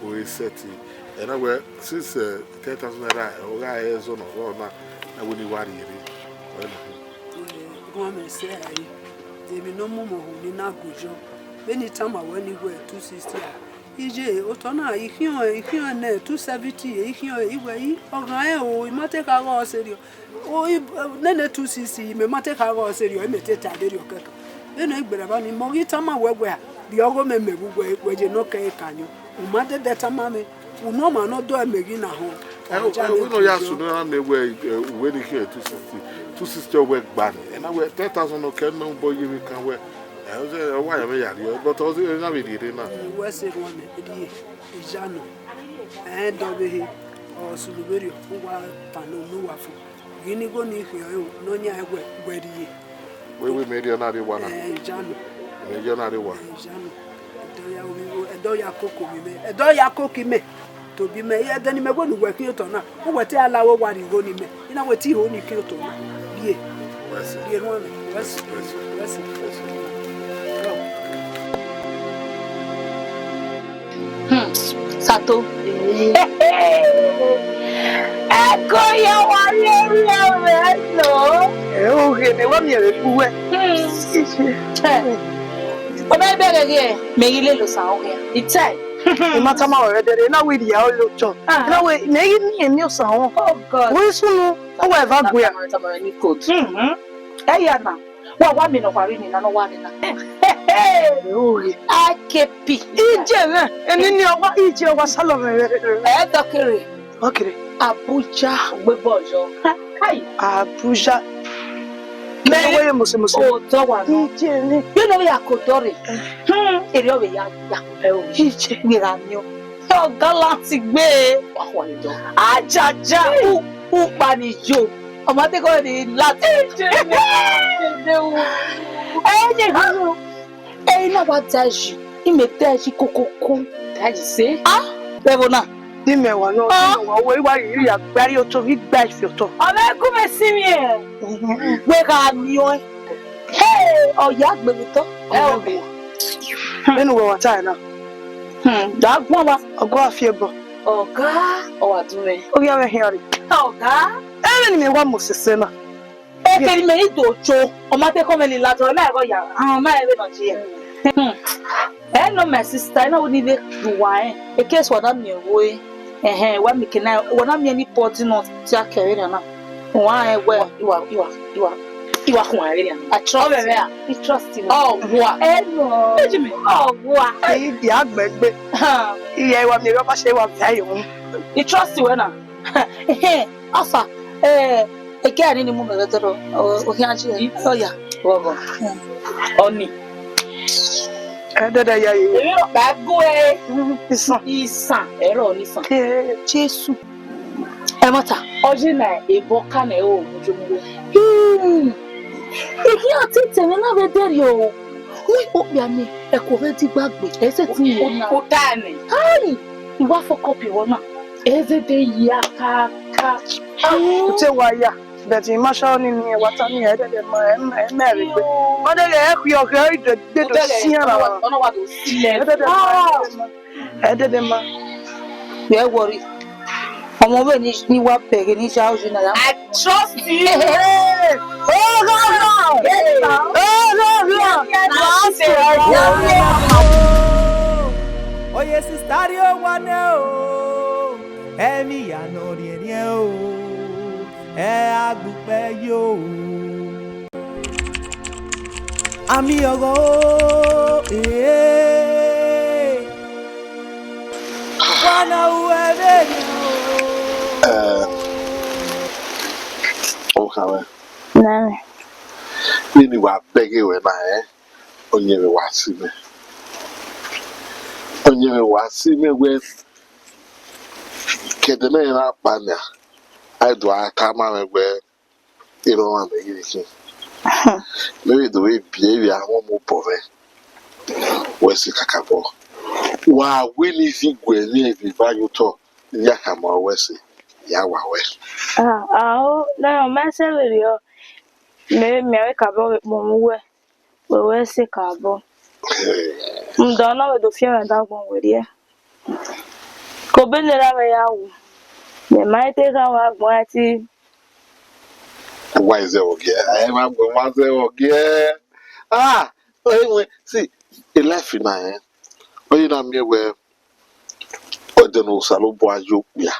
who is setting. And I were since 10,000 or I is on or not, I wouldn't worry. Woman say, they be no more who did not go job. Anytime I went anywhere 260. Ije otona ikion ne 270 ikion iwe ogan o imate ka go serio o nene 260 me mate ka go serio e mete tade rio kaka eno igbere ba ni mo gitama wegwe a bi ogo me megugwe weje no ka ikanyo umade detama me uno ma no do emegi na ho we no ya so na me we ni here 260 work ban and I we 10,000 no can no boy you can we why am I but also na we did na we say one e ijano and dobe o suluberio wa pano no wafo gini go ni hio no nya egwe gwediye we made you na dey one ijano me you na dey one ijano edo ya koko mi me edo ya koki me to bi me ye dani me go nu weki to na wo weti alawo wari go ni me ina weti ho ni ki to na ye ye no me wesi Sato. Eko ya wale ya no. Okay, me wa mi e fuwe. Oba bere ge, me ile lo sa o ya. Itai. E mata ma ore dere na we di ya o lo cho. Na we me ni emi o sa won. Oh God. We sunu o wa eva gbe ya. Tamara ni code. Ya na. Wa mi no kwari ni na no wa ni na. AKP. Ije eni ni owa ije owa salome. Dokere. Okay. Abuja gbebojo. Kai. Abuja. Me we mose. O to wa no. Ije ni. You know ya kodore. Ere o ya pe o. Ije Gbera ni o. O galati gbe. Wa wa ni do. Ajaja u panijo. Ọmọdé kọ́ ni láti ṣẹ́dẹ̀wò. Ẹ̀yìn kan ẹ̀yìn náà wá dájú. Ìmẹ̀ dájú kókókó. Dájú sí. Bẹ́ẹ̀ náà. Dime wa no wo iwa yiri ya gbari o to vi gba ife to. Ọ̀rẹ́ kú mi sí mi ẹ̀. Gbé ká mi ọ́. Ọ̀yá gbèmí tán. Ẹ ò gbé. Nínú wo wa ta na. Dàgbọ́n wa. Ogo afie bo. Ọ̀gá ọ̀wàdúnrẹ́. O ya we here. Ọ̀gá. Ere ni me wa mosese na. Ekeri me idocho. Ọmọdé kọ́ mi ni látọ̀ náà ẹ̀rọ yàrá. Àwọn ọmọ ẹ̀rọ náà ṣe yẹ. No my sister, na we need to wine. A case what I'm your way. When we can when I'm any party not to carry na. Why well you are I trust you. You trust him. Oh, what? No. Oh, what? Di agbegbe. Iye wa mi ro ba se wa bi ayo. You trust you na. Afa again ni mo me letoro. O hianchi. Oh yeah. Wo. Oni. Dada ya ye. Èmi ò bá gún ẹ. Isan. Ẹ̀rọ onísan. Jésù. Ẹ mọ́ta. Ọdún náà èbó kánà ẹ̀ ò mójúmọ́. Ìkí àti tèmi náà bẹ bẹ̀rẹ̀ o. Ó pè mí ẹ̀kọ́ rẹ̀ ti gbàgbé. Ẹsẹ̀ tí mo náà. Kò dáa ni. Ìwà fọkọ̀pì wọn náà. Ẹsẹ̀ tẹ yíya káàká. Ó tẹ wá yá. But in Marshall in what I mean, my married. But I have your guide that did see her. I didn't worry. I'm over ni wa peg ni house in I trust you. Oh yes, stadio one o. Emi ya no ri o. Agbupẹ yo. AMIONGHON Wana uwebe Okay. Nani. Mimi wa bege we na onyewe wasime. Onyewe wasime we kedeme na panya. Aido akama me we iro na me yiki. Maybe the way behavior awon mo bove. Wesi kakabo. Wa wini fi gwe ni ebi value to ya kama wesi ya wa we. Na mesele yo. Me kabo mo we se kabo. Mdana we do fiera da gbon we dia. Ko benera me yawo. Me mai te ka wa gbon ati. Why is it okay? I am going to say okay. Ah, anyway, see, a life in my hand. When you know me where the no salo boy you ya.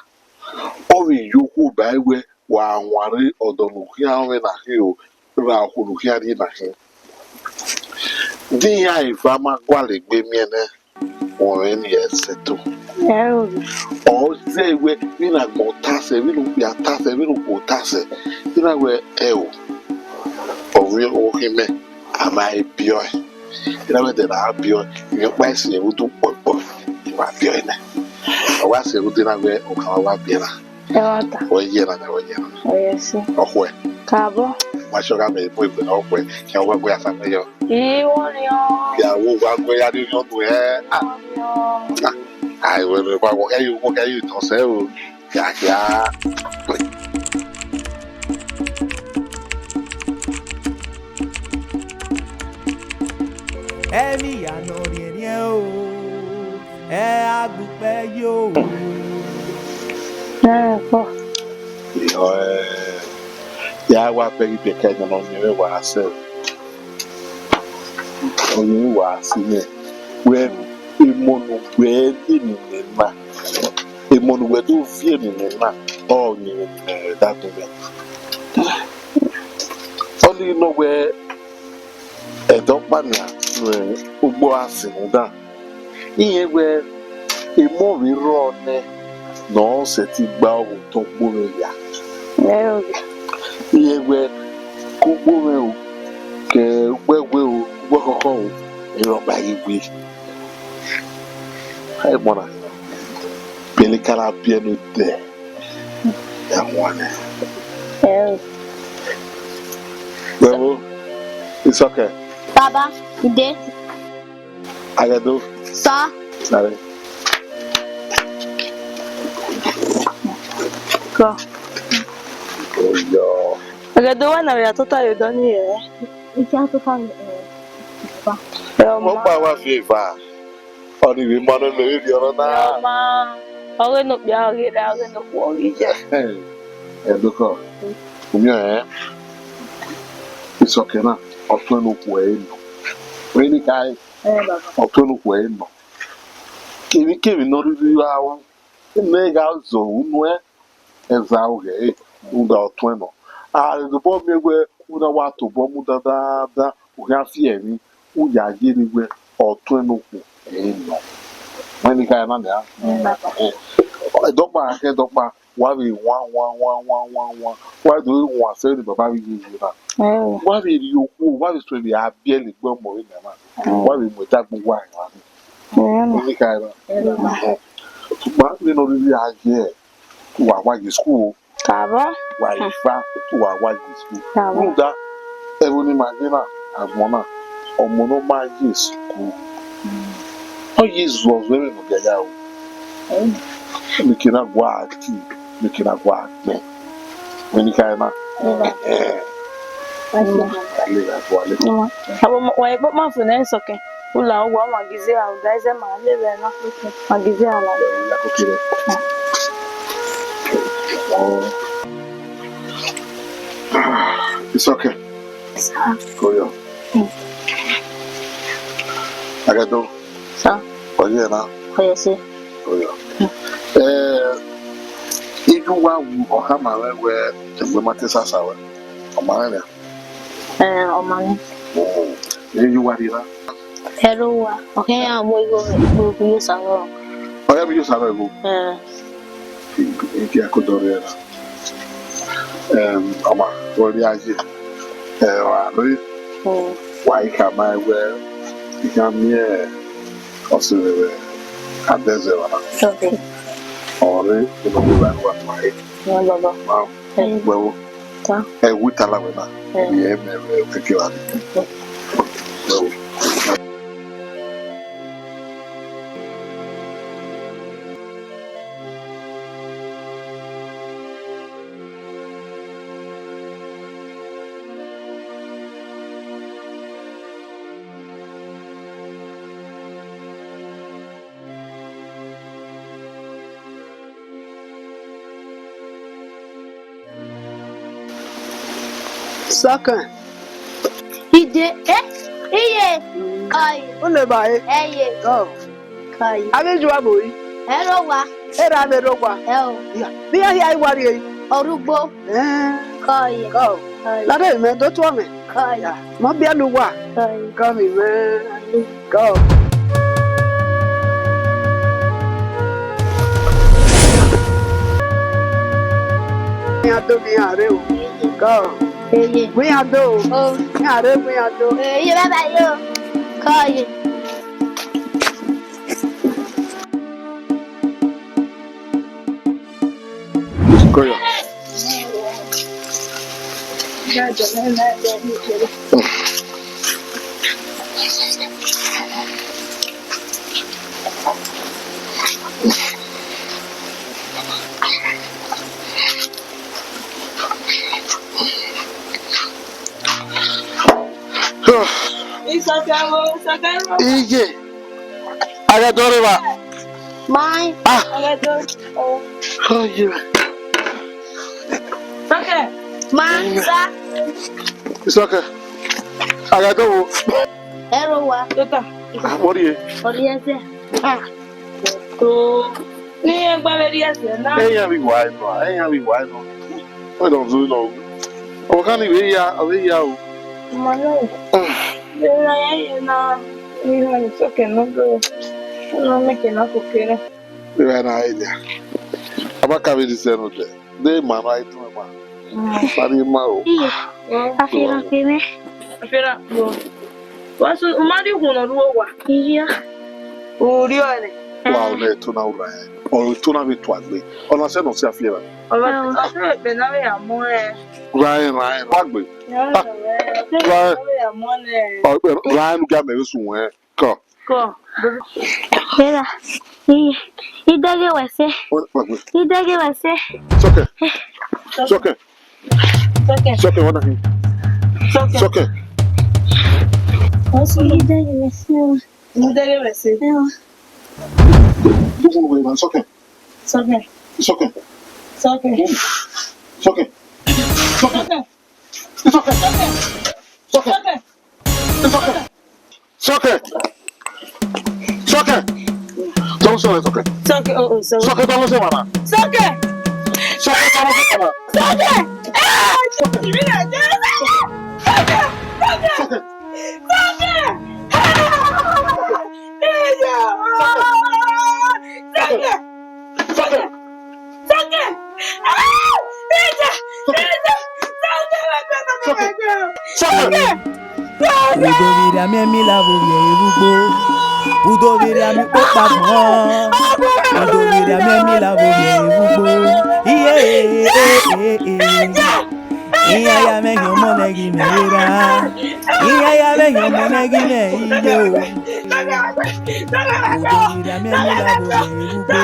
Or you who by way one worry or the no here na hill. Ra who here in a hill. Di I fama quality be me or any settle. Or say we na go tasse, we look be a tasse, we look go tasse. You know where real him am I pure? You know that I pure. You might say who do what you are pure. I was a good dinner where Okawa Piera. Oh, yeah, Yes. Oh, where? Cabo. My sugar may put the off way. Can work with some of you. Yeah, One way I didn't know where I will walk you to say, yeah. Emi ya no rie o agbupe yo Yeah, what very big kind of money was only was in it. When a mono where in ma, a mono where do fear in ma, all near that moment. Only know where a dog banner who was in that. Here where a movie run no setting bow to Buria. Here where Kubu ke wewe wako iroba iwi hai mona pele kala bien de ya mwana well it's okay Baba, ide. agado Sa. sorry Go. oh yo Agado wana ya tota yo doni e. Ikia tota ba. mo pa wa fi fa oni bi mo no le bi oro na Ma. Ore no bia ore da ore no po ore je. doko umyo it's okay na otun no po no really kai Baba. otun no po no kemi no ri wa ne ga zo unu eza oge unda otun no the bomb me where una wa to bomb da o ga fi emi u ya je ni we otun no po no when the guy na there dokpa wa be 1 why do you want say the baba we give you na why be you why is to be a bieli gbo mo ni na why be mo ta gbogbo ayan ni the guy na but we no really are here wa school Cabo. wa ifa wa school Cabo. da ebony magina agbona omo no ma je school oh Jesus was very no get out mikina gwa ati mikina gwa me when ka na Abo wa ibo ma fu na nsoke. Ula ogwa magize a udaize ma lebe na magize ala. It's okay. Go yo. Agado. Sa. Oye na. Oyese. Go yo. Idu wa wu oha ma we egbe mate sasa we. O ma na. Omani. Uwadiae. Hello, okay, I'm going to use a lot. I am used to go. If you could do it. Ama, Uwadiae. Why come I wear? You come here. Also, at desert. Okay. Or you know what my well, I would tell her that. Second. He did it. Kai. Only by Hey, go. Kai. I mean, you are boy. Hello, Era de roba. Hell. Be I worry. Orubo. Kai. Go. Let him, man. Don't want me. Kai. Not be a new one. Kai. Come in, man. Go. Go. We are do. Oh, yeah, we are do. You better you. Kai. Go on. Ije. Aga dore ba. Mine. Oh, yeah. Okay. Mine, sir. It's okay. Aga do. Hello, What do you? What do you say? So, yeah, but yes, now. Hey, we wise no. Hey, we wise no. I don't do no. O kan ni we ya o. Mano. Na it's okay, no go. No make enough okay. We na idea. Abaka we di say no there. Dey man right no man. Sari ma o. Afira keme. Afira go. Wasu umadi kuno ruwa. Iya. Uri ole. Wa o le to na ura. O to na be to agbe. Ona se no se afira. Ola aso be na we amo Ryan, Ragbe. Ryan, got me somewhere. Go. Mira, y dage wase. Y dage wase. It's okay. It's okay. It's okay. What are you? It's okay. Also, y dage wase. Y dage wase. Don't worry, man. It's okay. It's okay. It's okay. It's okay. It's okay. It's okay. It's okay. It's okay. It's okay. It's okay. It's okay. Don't say it's okay. It's okay. Oh, so. It's okay. Don't say mana. It's okay. It's okay. Don't say mana. It's okay. It's okay. It's okay. Udoviria mi lavo ye ugbo. Udoviria mi popa mo. Udoviria mi lavo ye ugbo. Iya ya me yo monegi mera. Iya ya me yo monegi me iyo. Udoviria mi lavo ye ugbo.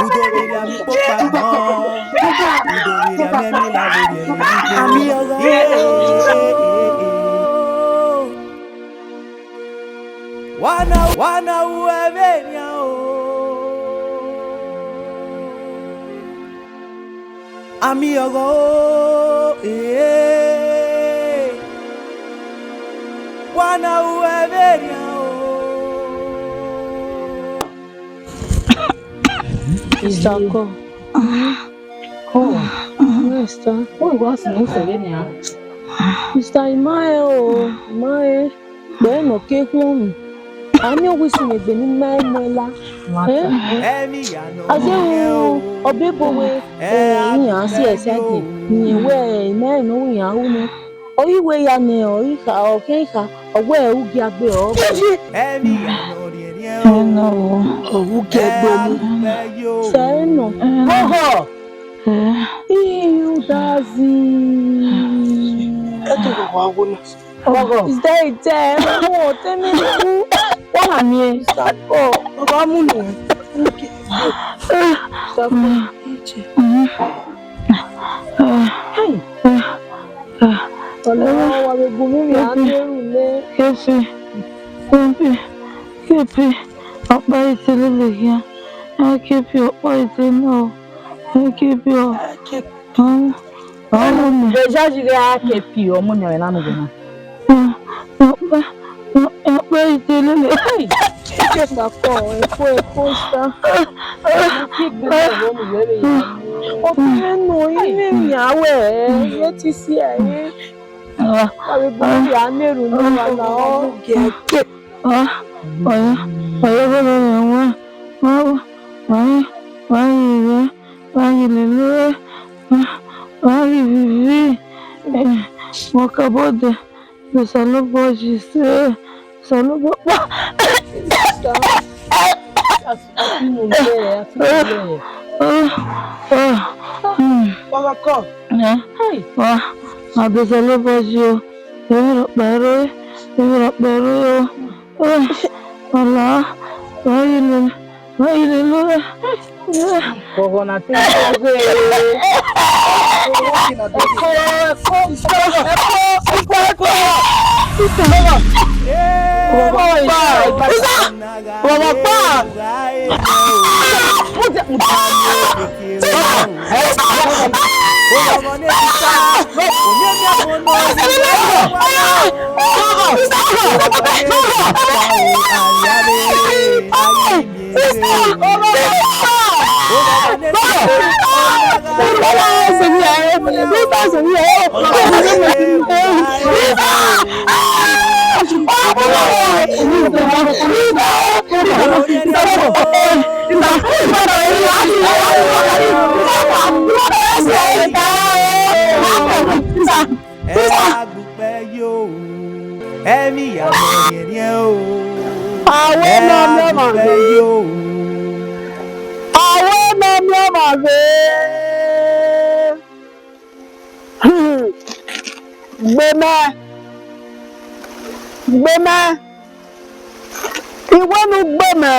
Udoviria mi popa mo. Udoviria mi lavo ye ugbo. Wana uwevenya o. Amiogo wana uwevenya o. Isako. Oh, Mister. Oh, what's no sevenya? Mister Imae o, Imae. Bueno, ¿qué con? Ami ogwisi megbe ni mai mola. Aje obebowe yan si esage. Ni we mai no yan unu. Oyiwe ya ne oika okeika ogwe ugi agbe o. No. Ugi agbe ni. Say no. Oho. You dazi. Eto ko wa wona. Is there a time? Oh, tell me who? What am I? Stop. Baba Munu. Okay. Stop. Hey. Ọlọ́wọ́ wa gbogbo mímì á ní èrùlé. Kéèpì, ọ̀pá ètè lélẹ̀ yá. Kéèpì ọ̀pá ètè náà. Kéèpì ọ̀. Ọ̀hún mi. Déjà jìrì á kéèpì ọmọ nyẹ̀rẹ̀ náà nùgbọ̀n náà. Ọ̀pá ètè lélẹ̀. Sako, epo sta. Kigbe wo mi lere ya. O ti no ile yawe ye ti si aye. Awe bo ya meru no wa na o gege. Oya bo lo wa le vivi. Mo kabode de salobo jise. Salobo. Abisalo baju, pero, Allah, baile lo. Corona tem Gbeme. Iwe nu gbeme.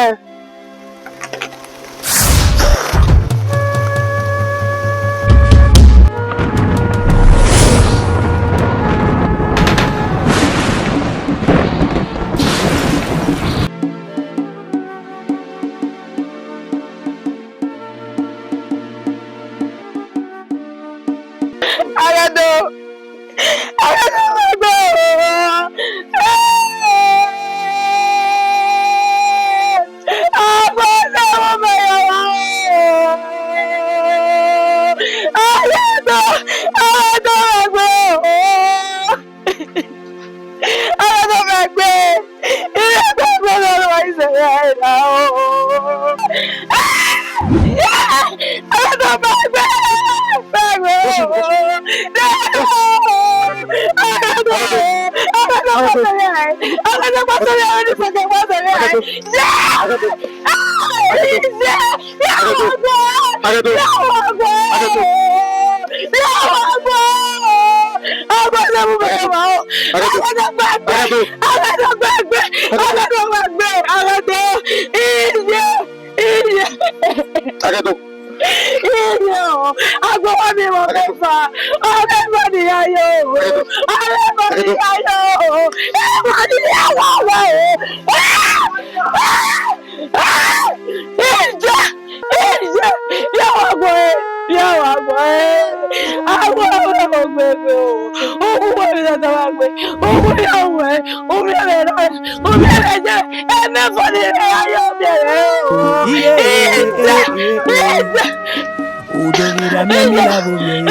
Udovira memi la movie,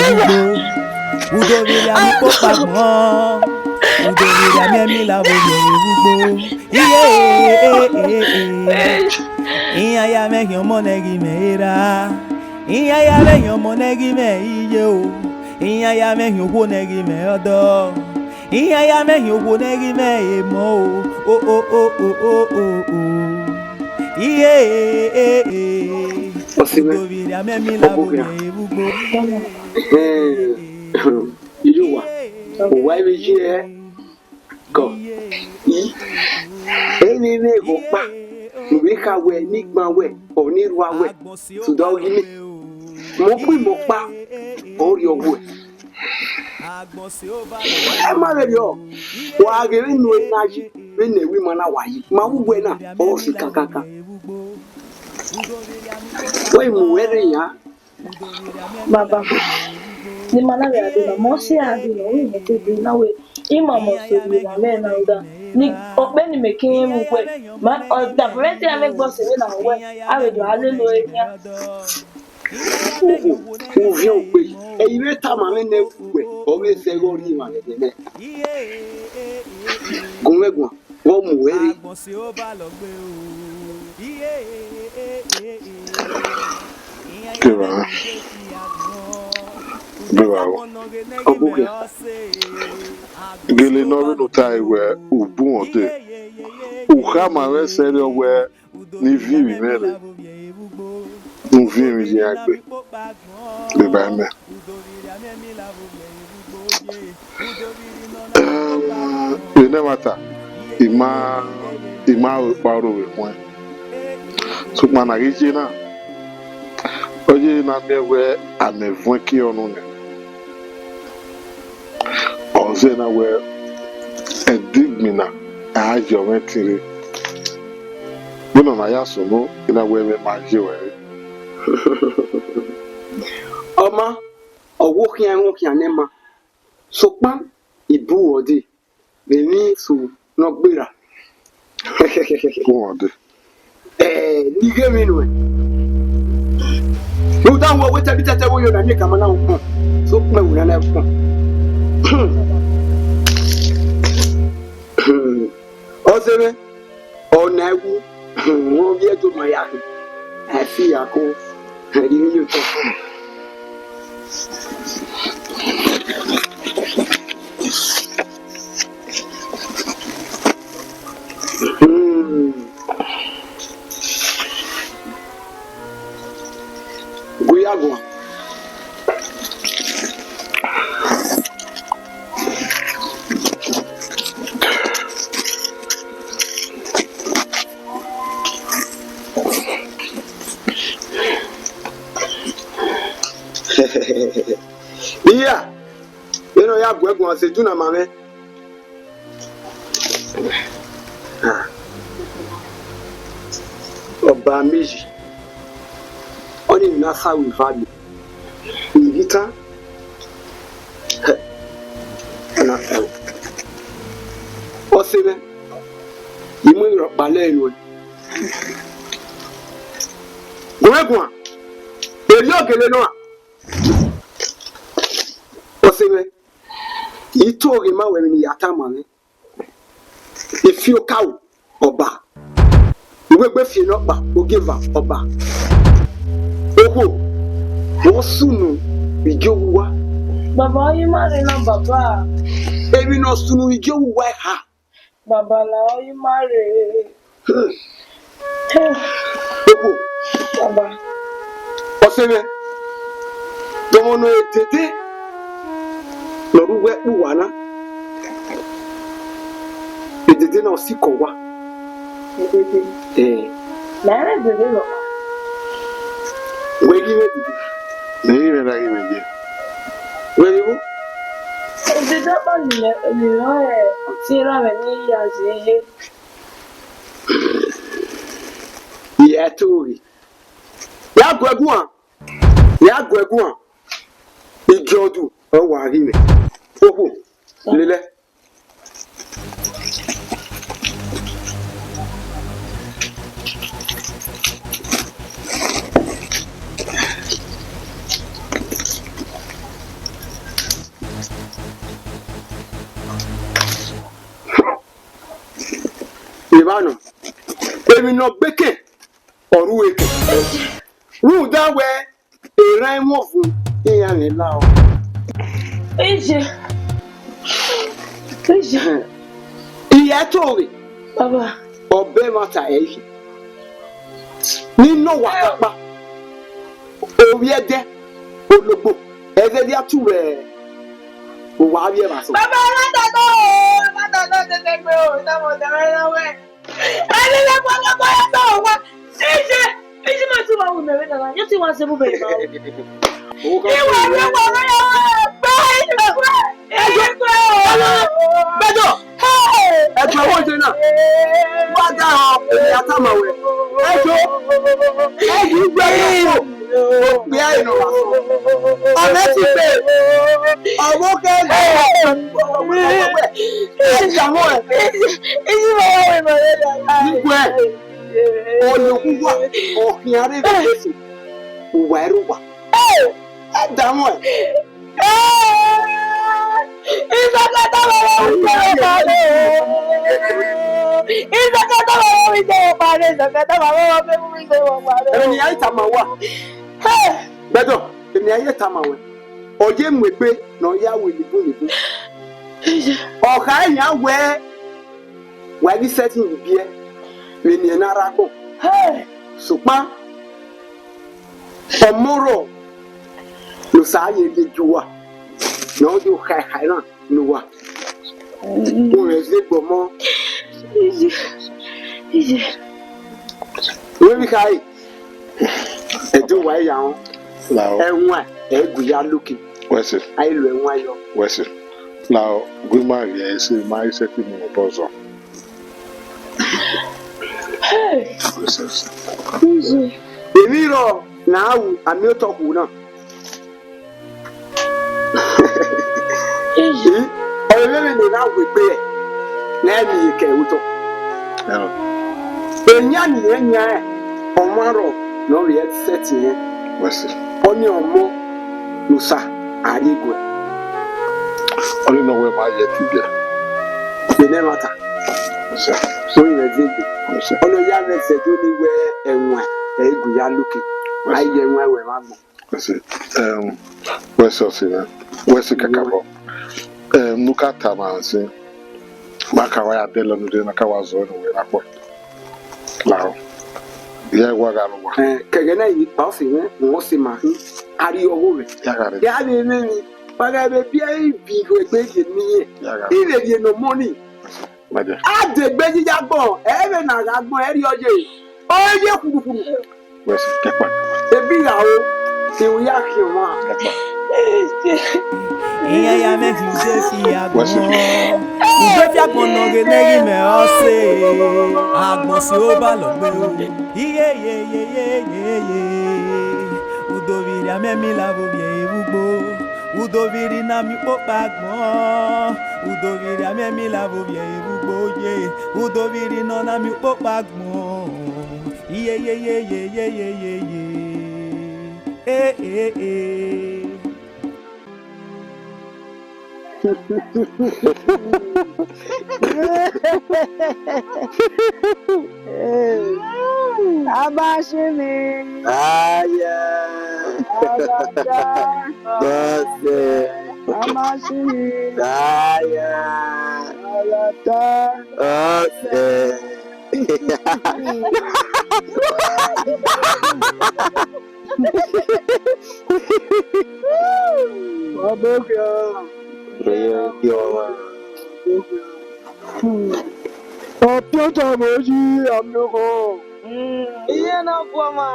Udovira mi popa mo. Udoviria miemi lavo vievugbo. Iya ya me yomonegi meira. Iya ya me yomonegi me iyo. Iya ya me yomonegi me odo. Iya ya me yomonegi me emo. Oh. Udoviria miemi lavo vievugbo. You why we here? Go. Any go back. We can wear Nigma way or near one way. So dog me. Mopu mopa or your way. I'm married yo. Why giving no energy when the women are white. Mamu buena or sikakaka. Why mu wearing ya? Baba. Ni malawi adina mosi adina o ni te bi na we ima mo so bi na me na uda ni ope ni mekin mu we ma o da preti ame gbo se na we awe do hallelujah O viu pe e ire ta ma me na we o we se go ri ma de me gunwegun wo mu were Obuke. Gele no no tai we ubu ode. Uhama we sere we ni vi mi mere. Nu vi mi ji agbe. Be ba me. Ne mata. Ima we paro we won. So mana gije na. Oje na me we amevon ki onu ne. Oze na we edigmina a geometry. Bueno na ya so no ina we me maje we. Oma owo kian wo kian ne ma so pan ibu odi le ni su no gbera Go ode. Ni gemi no no dan wo weta bitata wo yo na me kama na wo so pa wo na ko Ozeme onagu wo bi ejo ma ya afi ako ri yo to Guiagua. Yeah, you know, ya guagua se tuna mame. Ọba méjì ó ní ìná sáwì fàbí ìdíta ẹ̀nà ẹ̀wọ̀ ó sí mẹ́ ìmú ìrọ̀pá lẹ́nu ẹ̀ gùnmẹ́gùn à èrè ògèlè náà ó sí mẹ́ ìtò òrè máa wẹ̀rẹ̀ ní yàtá màmí ìfi òkàwò ọba Gbegbe fi no pa o give up oba oho wo sunu ijowa baba yi mare na baba ebi no sunu ijowa ha baba la yi mare oho baba oseme domo no etete no ruwe uwana etete na osikowa Nara dede lo. Wegi wedi. Nei re la gime. Wegi bu? Dede ba ni no ti ra me ni ya je. Ya tori. Ya gwegun. Ya gwegun. Ijodu o wa ri me. Oho. Lele. Ano. Emi no beke oru eke. Ru that way e ran mo fun iya ni la o. Eje. Iya tori. Baba. Obe mata eyi. Nino wakapa. Owi ede. Ologbo. Ede dia tuwe. Wa bi e ma so. Baba mata no tete gbe o na mo de ra we. Ani le po to wa. Eje ma ti wa wo me na la. Yo ti wa se bu be ba o. Iwa re wa re ba Bejo. Ejo wo je na. Wa da o ya ta ma we. Ejo. Ejo gbe ko. Bi ai no wa so. Ona ti pe. Owo ke le. Ejo mo e. Isi ma wa we ma le la. Igwe. Oluwa ohiare be si. Uwa eruwa. Adamo e. Isakata wa we je pare. Isakata wa we je pare. Isakata wa we je pare. Emi ai ta ma wa. Bejo, emi ai ta ma we. Oye mwegbe na ya we libu. Oka enya we. Wa ni setting bibie. We ni na ra ko. Supa. Omoro. No sa ye de juwa. No do kai na no wa. O reze gbomo. We bi kai. Ejo wa ya won. Enwa egu ya looking. What's it? I lo enwa yo. What's it? Now, good man, yes, my setting in proposal. Èmi rọ náà wù àmì ọ̀tọ̀ kù náà. Ọ̀rẹ́ mẹ́rin ní náà wù pé ẹ̀ náà ní ìkẹ́ ìwútọ̀. Ènyá nìyẹn nyá ẹ̀ ọmọ àrọ̀ náà rí ẹ̀ sẹ́tì yẹn. Ọ ní ọmọ lùsà àrígùn ẹ̀. Only know where my yet to get. Bẹ̀rẹ̀ mọ́ta. Sóyìn rẹ̀ dégbè. Ọ̀nà yá rẹ̀ ṣẹ̀dó ní wẹ́ ẹ̀wọ̀n ẹ̀ẹ́gùn yá lókè. Ayé ẹ̀wọ̀n ẹ̀wẹ̀ má gbọ̀n. Where's your where's the cacao? Nuka Tamansi. Makawaya Delano de Nakawazo and Winako. Lao. Yeah, Wagano. Kagana yìí pa ọ̀sìn yẹn wọ́n sì máa ń arí owó rẹ̀. Yá ni mímí pàgàbẹ̀ bí ẹ̀ bí ìgbẹ́ yìí nìyẹn. Ilé yẹn no money. Adègbè jíjà gbọ̀n ẹ̀rẹ̀ nàrà gbọ̀n ẹ̀rí ọjọ́ yìí. Ọyẹ kùrùkùrù. Ebi ìyàwó kìwù yá kì wọ́n. Iya ya me huje fi agbon. Uje fi agbon no ge negi me ose. Agbon si o ba lo gbe o. Iye ye. Udoviri amemi la bo bi ebugbo. Udoviri na mi popa agbon. Udoviri amemi la bo bi ebugbo ye. Udoviri no na mi popa agbon. Iye ye. Abashimi. Aya. Abada. Bose. Amashimi. Aya. Alata. Bose. Wabokya. Ọ̀pọ̀tà méjì àmìọ̀kọ̀. Iye náà fún ọmọ.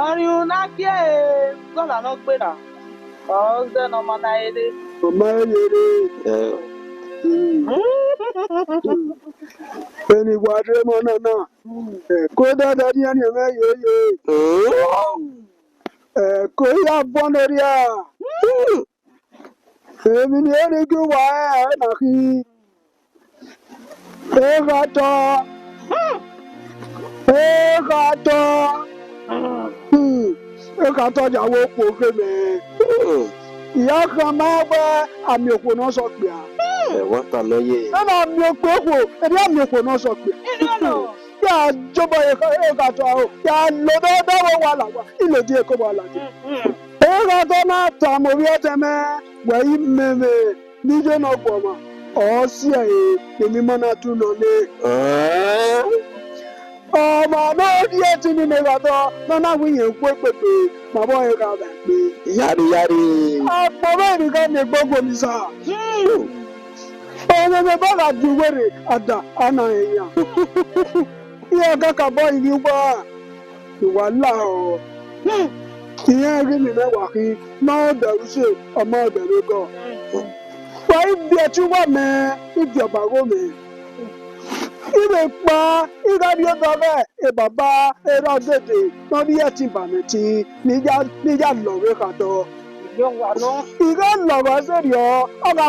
Ọrin náà kí ẹ̀ gọ́là náà gbéra. Ọ̀ọ́sẹ̀ náà ọmọ náà yẹlé. Ọmọ ẹ̀yẹrẹ. Ẹni wà dé mọ́ náà. Kó dáadáa ní ẹni ẹ̀mẹ́ yẹyẹ. Kó yá bọ́ lórí à. Èmi ni ẹni kí wà ẹ̀ nàkí. Ẹ̀kàtọ̀. Ẹ̀kàtọ̀ ìyàwó pò kéme. Ìyá kan máa gbẹ́ àmì òpó náà sọ pé à. Wọ́n ta lọ́yẹ̀. Nana mi ò pé kò, ẹni àmì òpó náà sọ pé. Yà á jọba ẹ̀ka tó àwọn, yà á lọ dáwọ́ wà làwà, ìlòdì èkó wà làjẹ. Ẹ̀ka tó náà tà mọ̀ bí ẹ tẹ́ mẹ́, wẹ̀yí mẹ́mẹ́ níjọ́ náà pọ̀ mọ́. Ọ̀ sí ẹ̀yẹ èmi mọ́ náà tún lọ lé. Ọmọ náà ní ẹtí ní mẹ́ta tó nánà wíyẹn kó pépè màbọ̀ ẹ̀ka bẹ̀ pé. Yári. Àpò mẹ́rin kan ní gbogbo mi sá. Ọmọ mi bá ka di wẹ́rẹ̀ àdá àná ẹ̀yà. Iye kàkà bọ́ ìlú wá ìwà láàrọ̀. Ìyẹn rí mi mẹ́wàá kí náà bẹ̀rù sí ọmọ ìbẹ̀rù gan. Wọ́n ibi ẹtí wà mẹ́ ibi ọ̀bàrò mi. Ibe pa ìgbàdí ọ̀dọ́ bẹ́ẹ̀ ìbàbá ẹ̀rọ gèdè náà ní ẹtì bàmí tí níjà lọ́wọ́ kàtọ́. Ìgbà lọ́wọ́ sẹ́rí ọ̀gá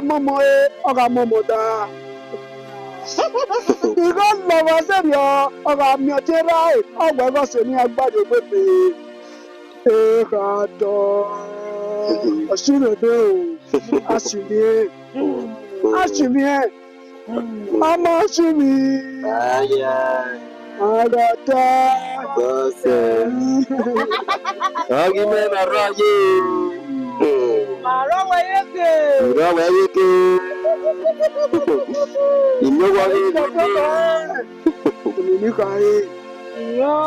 mọ́mọ́ dá. Ìgbà lọ́wọ́ sẹ́rí ọ̀gá miọ̀tí ráì ọ̀gbẹ́ gọ́sẹ̀ ní agbájọ pépè. Ẹ̀ka tọ́ ọ̀ṣunrẹ̀dẹ̀ o, àṣìmíẹ̀. Mama ṣìmí. Àgàtà. Bọ́sẹ̀. Ọ̀gí mẹ́rin àrọ́ ayé. Àrọ́wọ̀ yékè. Ìrọ̀wọ̀ yékè. Ìlówó yékè. Òmìnira yé. Ìyọ́.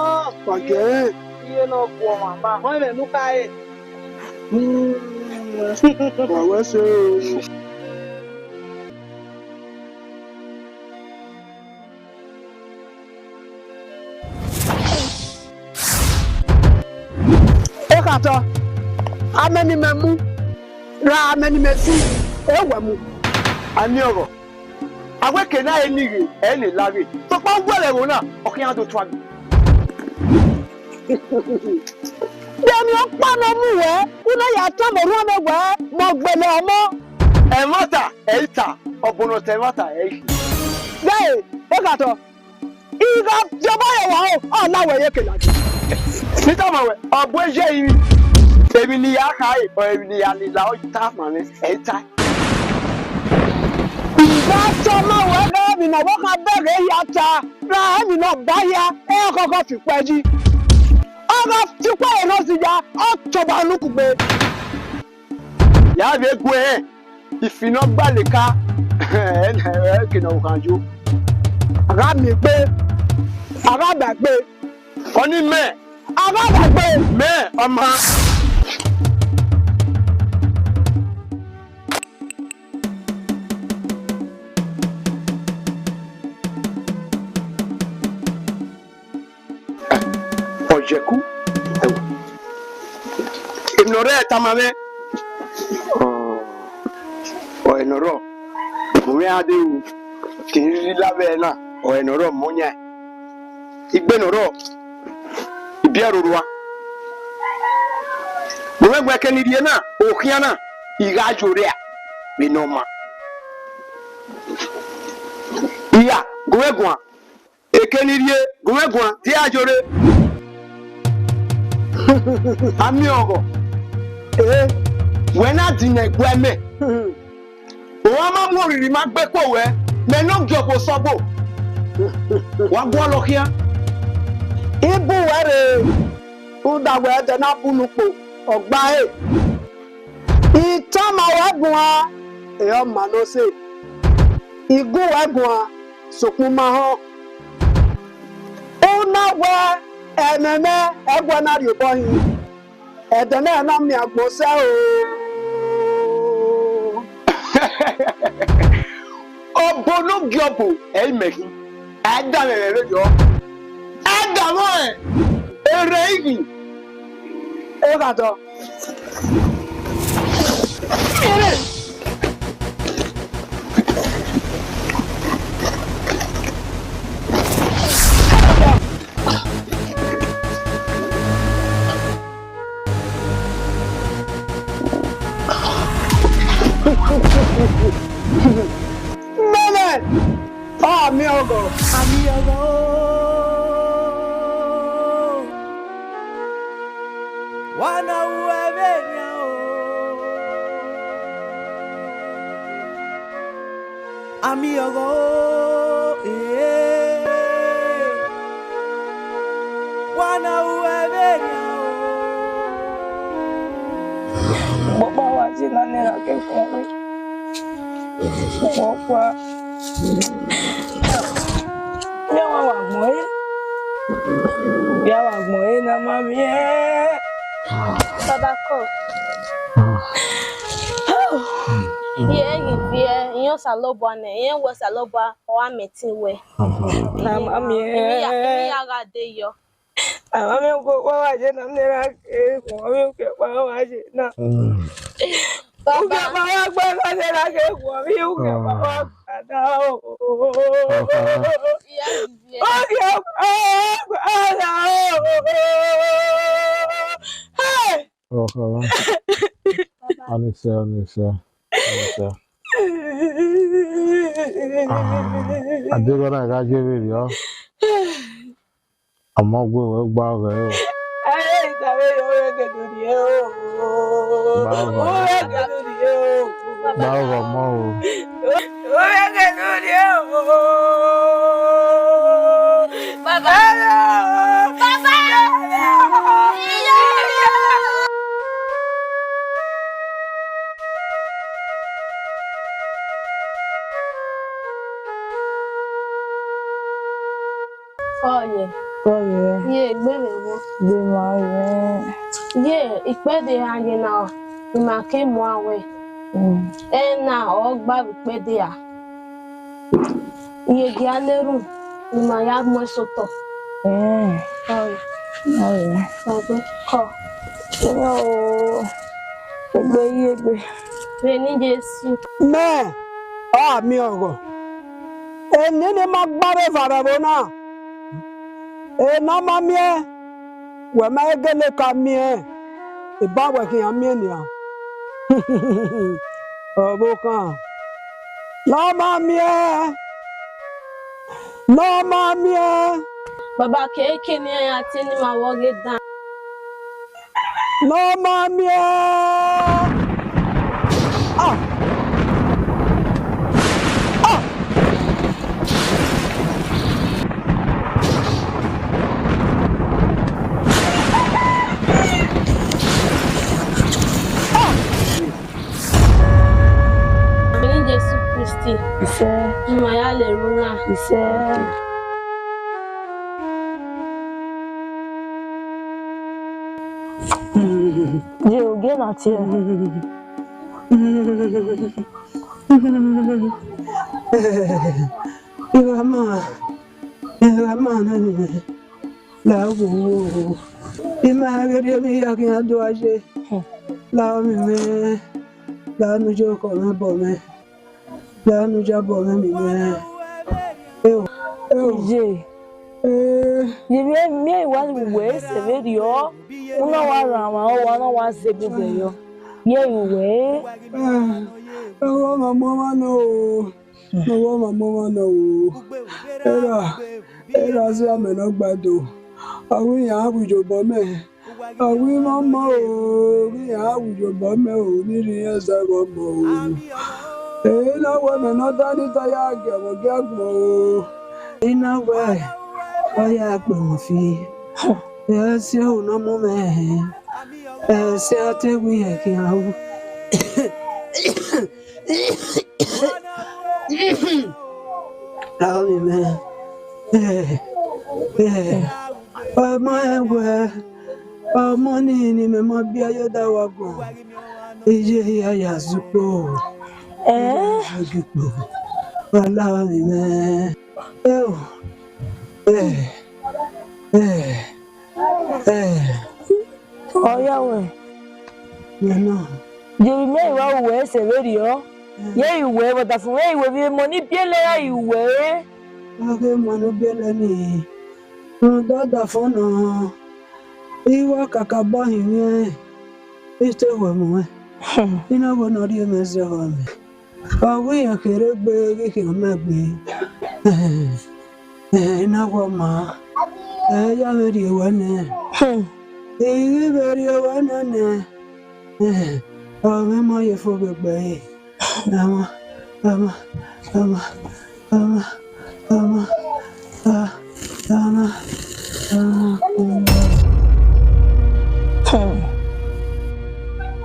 Pàgẹ́. Iye náà kú ọmọ àmà, wọ́n ilẹ̀ ló káyè. Wàwẹ́ ṣe o. Ekatọ, amẹnimẹmu, ra amẹnimẹsi, ewẹmu. Àmíọ̀ngọ̀. Àwẹ̀kẹ̀ náà ẹ̀ nìyí ẹ̀ lè láre. Tọ́pọ̀ ń gbọ́dọ̀ ẹ̀rọ náà ọ̀kẹ́yàn tó tún àgbẹ̀. Bẹ́ẹ̀ni ó pàmò mú wẹ́, kúnlé yà tán mọ̀ rúwọ́n mẹ́wẹ́, mọ̀ gbẹ̀lẹ̀ ọmọ. Ẹ̀ mọ́ta ẹ̀ ta ọ̀bùnà tẹ̀ mọ́ta ẹ̀ yìí. Bẹ́ẹ̀ ekatọ, ìgbà jọba yẹ̀ wá o, ọ̀làwẹ̀ yẹ kẹlẹ́ àjẹ́. Níta mọ̀ wẹ̀ ọ̀bùn ẹ̀ṣẹ̀ yìí. Èmi ni yà á kà á ọ̀ èmi ni yà á lè la ọ̀ ta màmí ẹ̀ ta. Ìgbà jọba wẹ̀ bẹ́ẹ̀ mi náà wọ́n ká bẹ̀rẹ̀ yà ta, ra ẹ̀mí náà bá yá, ẹ̀ kọ́kọ́ fi pẹ́ jí. Ọba ti pẹ́ ẹ̀ náà sì ya, ọ̀ tọba olúkùgbé. Yàrá mi gu ẹ̀ ìfìnà gbàlè ká ẹ̀ kìnnà òkànjú. Àrá mi pé, àrá bà pé, Ọní mẹ́ àrá bà pé. mẹ́ ọmọ. Ọ̀jẹ̀kú ìnọ̀rọ̀ ẹ̀ tamà mẹ́. Ọ̀ẹ̀nọ̀rọ̀ mọ̀mí adéwu kì í rí lábẹ́ ẹ̀ náà ọ̀ẹ̀nọ̀rọ̀ mọ́nyà ìgbẹ́nọ̀rọ̀ ìbí ẹ̀rọ̀rọ̀ wa. Mọ̀mí ẹgbẹ́ kẹ́ni díẹ̀ náà òkìá náà ìhà àjòrè à bí nà ọ̀ma. Ìyá gòwégùn à èkéni díẹ̀ gòwégùn à tí àjòrè. Àmíọ̀ngọ̀ wẹ́n náà dín ẹ̀gbẹ́ mẹ́. Òun á máa mú òrìrì máa gbé kó wẹ́ mẹ́nà jọ̀bọ̀ sọ́bọ̀. Wà gbọ́ lọ kíá. Ibu wẹ́rẹ̀ ń dàgbẹ́ ẹ̀jẹ̀ náà búnupò ọ̀gbá ẹ̀. Ìtàn máa wẹ́gùn wa èèyàn mà ló ṣe. Ìgún wẹ́gùn wa sòkun máa hàn. Ó náà wẹ́ ẹ̀mẹ̀mẹ́ ẹ̀gbọ́n náà rí bọ́ yìí. Ẹ̀dẹ̀ náà náà mi àgbọ̀n sẹ́ o. Ọ̀bọ̀nọ́gì ọ̀bọ̀ ẹ̀ mẹ̀kí. Ẹ̀dá mẹ̀rẹ̀ lójọ́. Ẹ̀dá mọ́ ẹ̀ èrè igi. Ekatọ. Mẹ́lẹ̀! Àmíọ̀ngọ̀. Àmíọ̀ngọ̀ wana uwebenya AMIONGHON wana uweberia Baba waje na nera ke konwe. Okwa. Ya wa gboe na mami e. Baba ko. Iyan salobo na, iyan we salobo o ametin we. Na mami e. Mi ara de yo. Mami ko waje na nera ke konwe ke waje na. Baba Baba na nera ke konwe ke baba na o. Anisha. Adegona ga jebe yo. Amogwe we gba ga yo. Ay, sabe yo que tú dios. Bawo mo. Oye que tú dios. Baba. Oye, Ye gbere wo. de mawe. Ye ipede anye na ma ke mo awe. Na ogba ipede a. Ye gi aleru ma ya mo soto. Oye. Baba ko. Yo. Egbe. Be ni Jesu. Me, AMIONGHON. Enene magbare varabona. Na mamie. We ma egele kamie. Iba we ki amie ni a. Obokan. No mamie. Baba ke ni ati ni ma woge dan. No mamie. Be ni Jesu Kristi. Ise. Ma ya le runa. Ise. Je oge na tie. Irama na ni. La wo. Ima gere mi yakin ado aje. La mi me. La nu jo ko me bo me. La nu ja bo me mi me. Je. Ye mi wa we se ve yo. Una wa ra wa o wa na wa se bebe yo. Ye we. Oh mama no. No mama no. Era se amena gbado. Awi ya awujo bo me. Awi mama o. Wi ya awujo bo me o. Ni ri ese bo mo o. Na we me no dani ta ya ge mo ge agbo o. Ina we. Oya pe mo fi. Se o no mo me. Se atewi e ki awu. Awi me. Ọmọ ẹwẹ ọmọ ní mi mọ bí ayọdá wa gbọn iye ayà zupo ojúpọ ọlọ́run mẹ Oyawe. nínú. Jerime iwa uwe se ve yo. Ye iwe bota fun iwe bi mo ni biele ya iwe. Ọkẹ mọnú bíẹlẹ ni wọn dọdà fọnà ìwà kàkà báyìí yẹn ètò ìwẹ mọ ẹ iná wọn náà rí ẹmẹ ẹsẹ wà mí. Ọwọ́ èèyàn kéré gbé kéèké mẹ́gbẹ́ iná wọn máa yá mi rí ìwẹ náà. Èyí bẹ̀rẹ̀ ìwẹ náà ọmọ ẹ máa yẹ fún gbẹgbẹ yìí.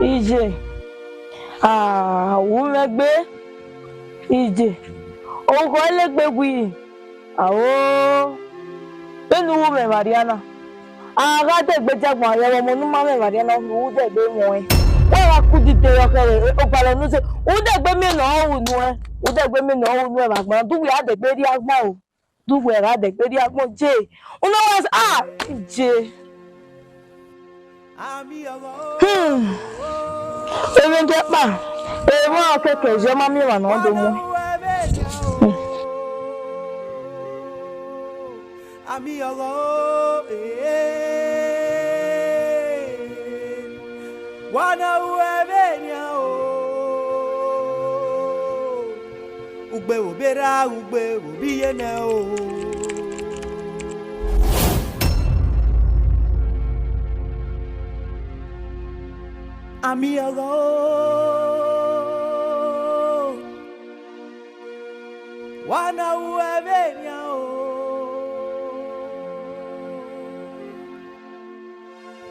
Ije. Umegbe. Ije. Oko elegbe gwi. Awo. Benu me Mariana. Aga de gbe jagbon ayewo mo nu ma me Mariana nu de gbe won e. Wa ku dide yo kere o palo nu se. U de gbe mi no hu nu e. U de gbe mi no hu nu e magbon. Du wi ade gbe ri agbon o. Du wi ra de gbe ri agbon je. Una was je. Even get ma. E wa keke je ma mi wa no do mu. AMIONGHON wana uebenya ugbe obera ugbe obiyene AMIONGHON wana uebenya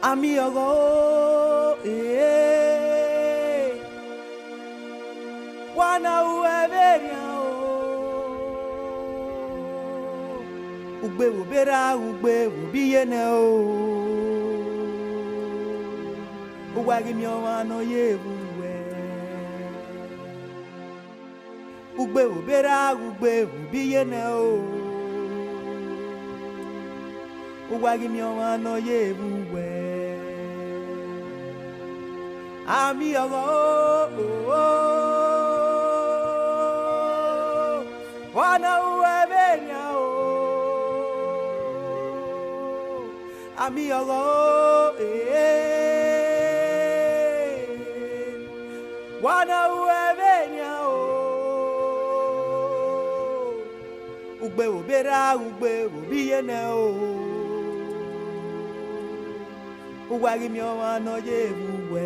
AMIONGHON wana uebenya ugbe obera ugbe obiyene Uwadiae no yebuwe ugbe obera ugbe obiyene Uwadiae no yebuwe AMIONGHON wana uebenya AMIONGHON wana uebenya ugbe obera ugbe obiyene Uwadiae no yebuwe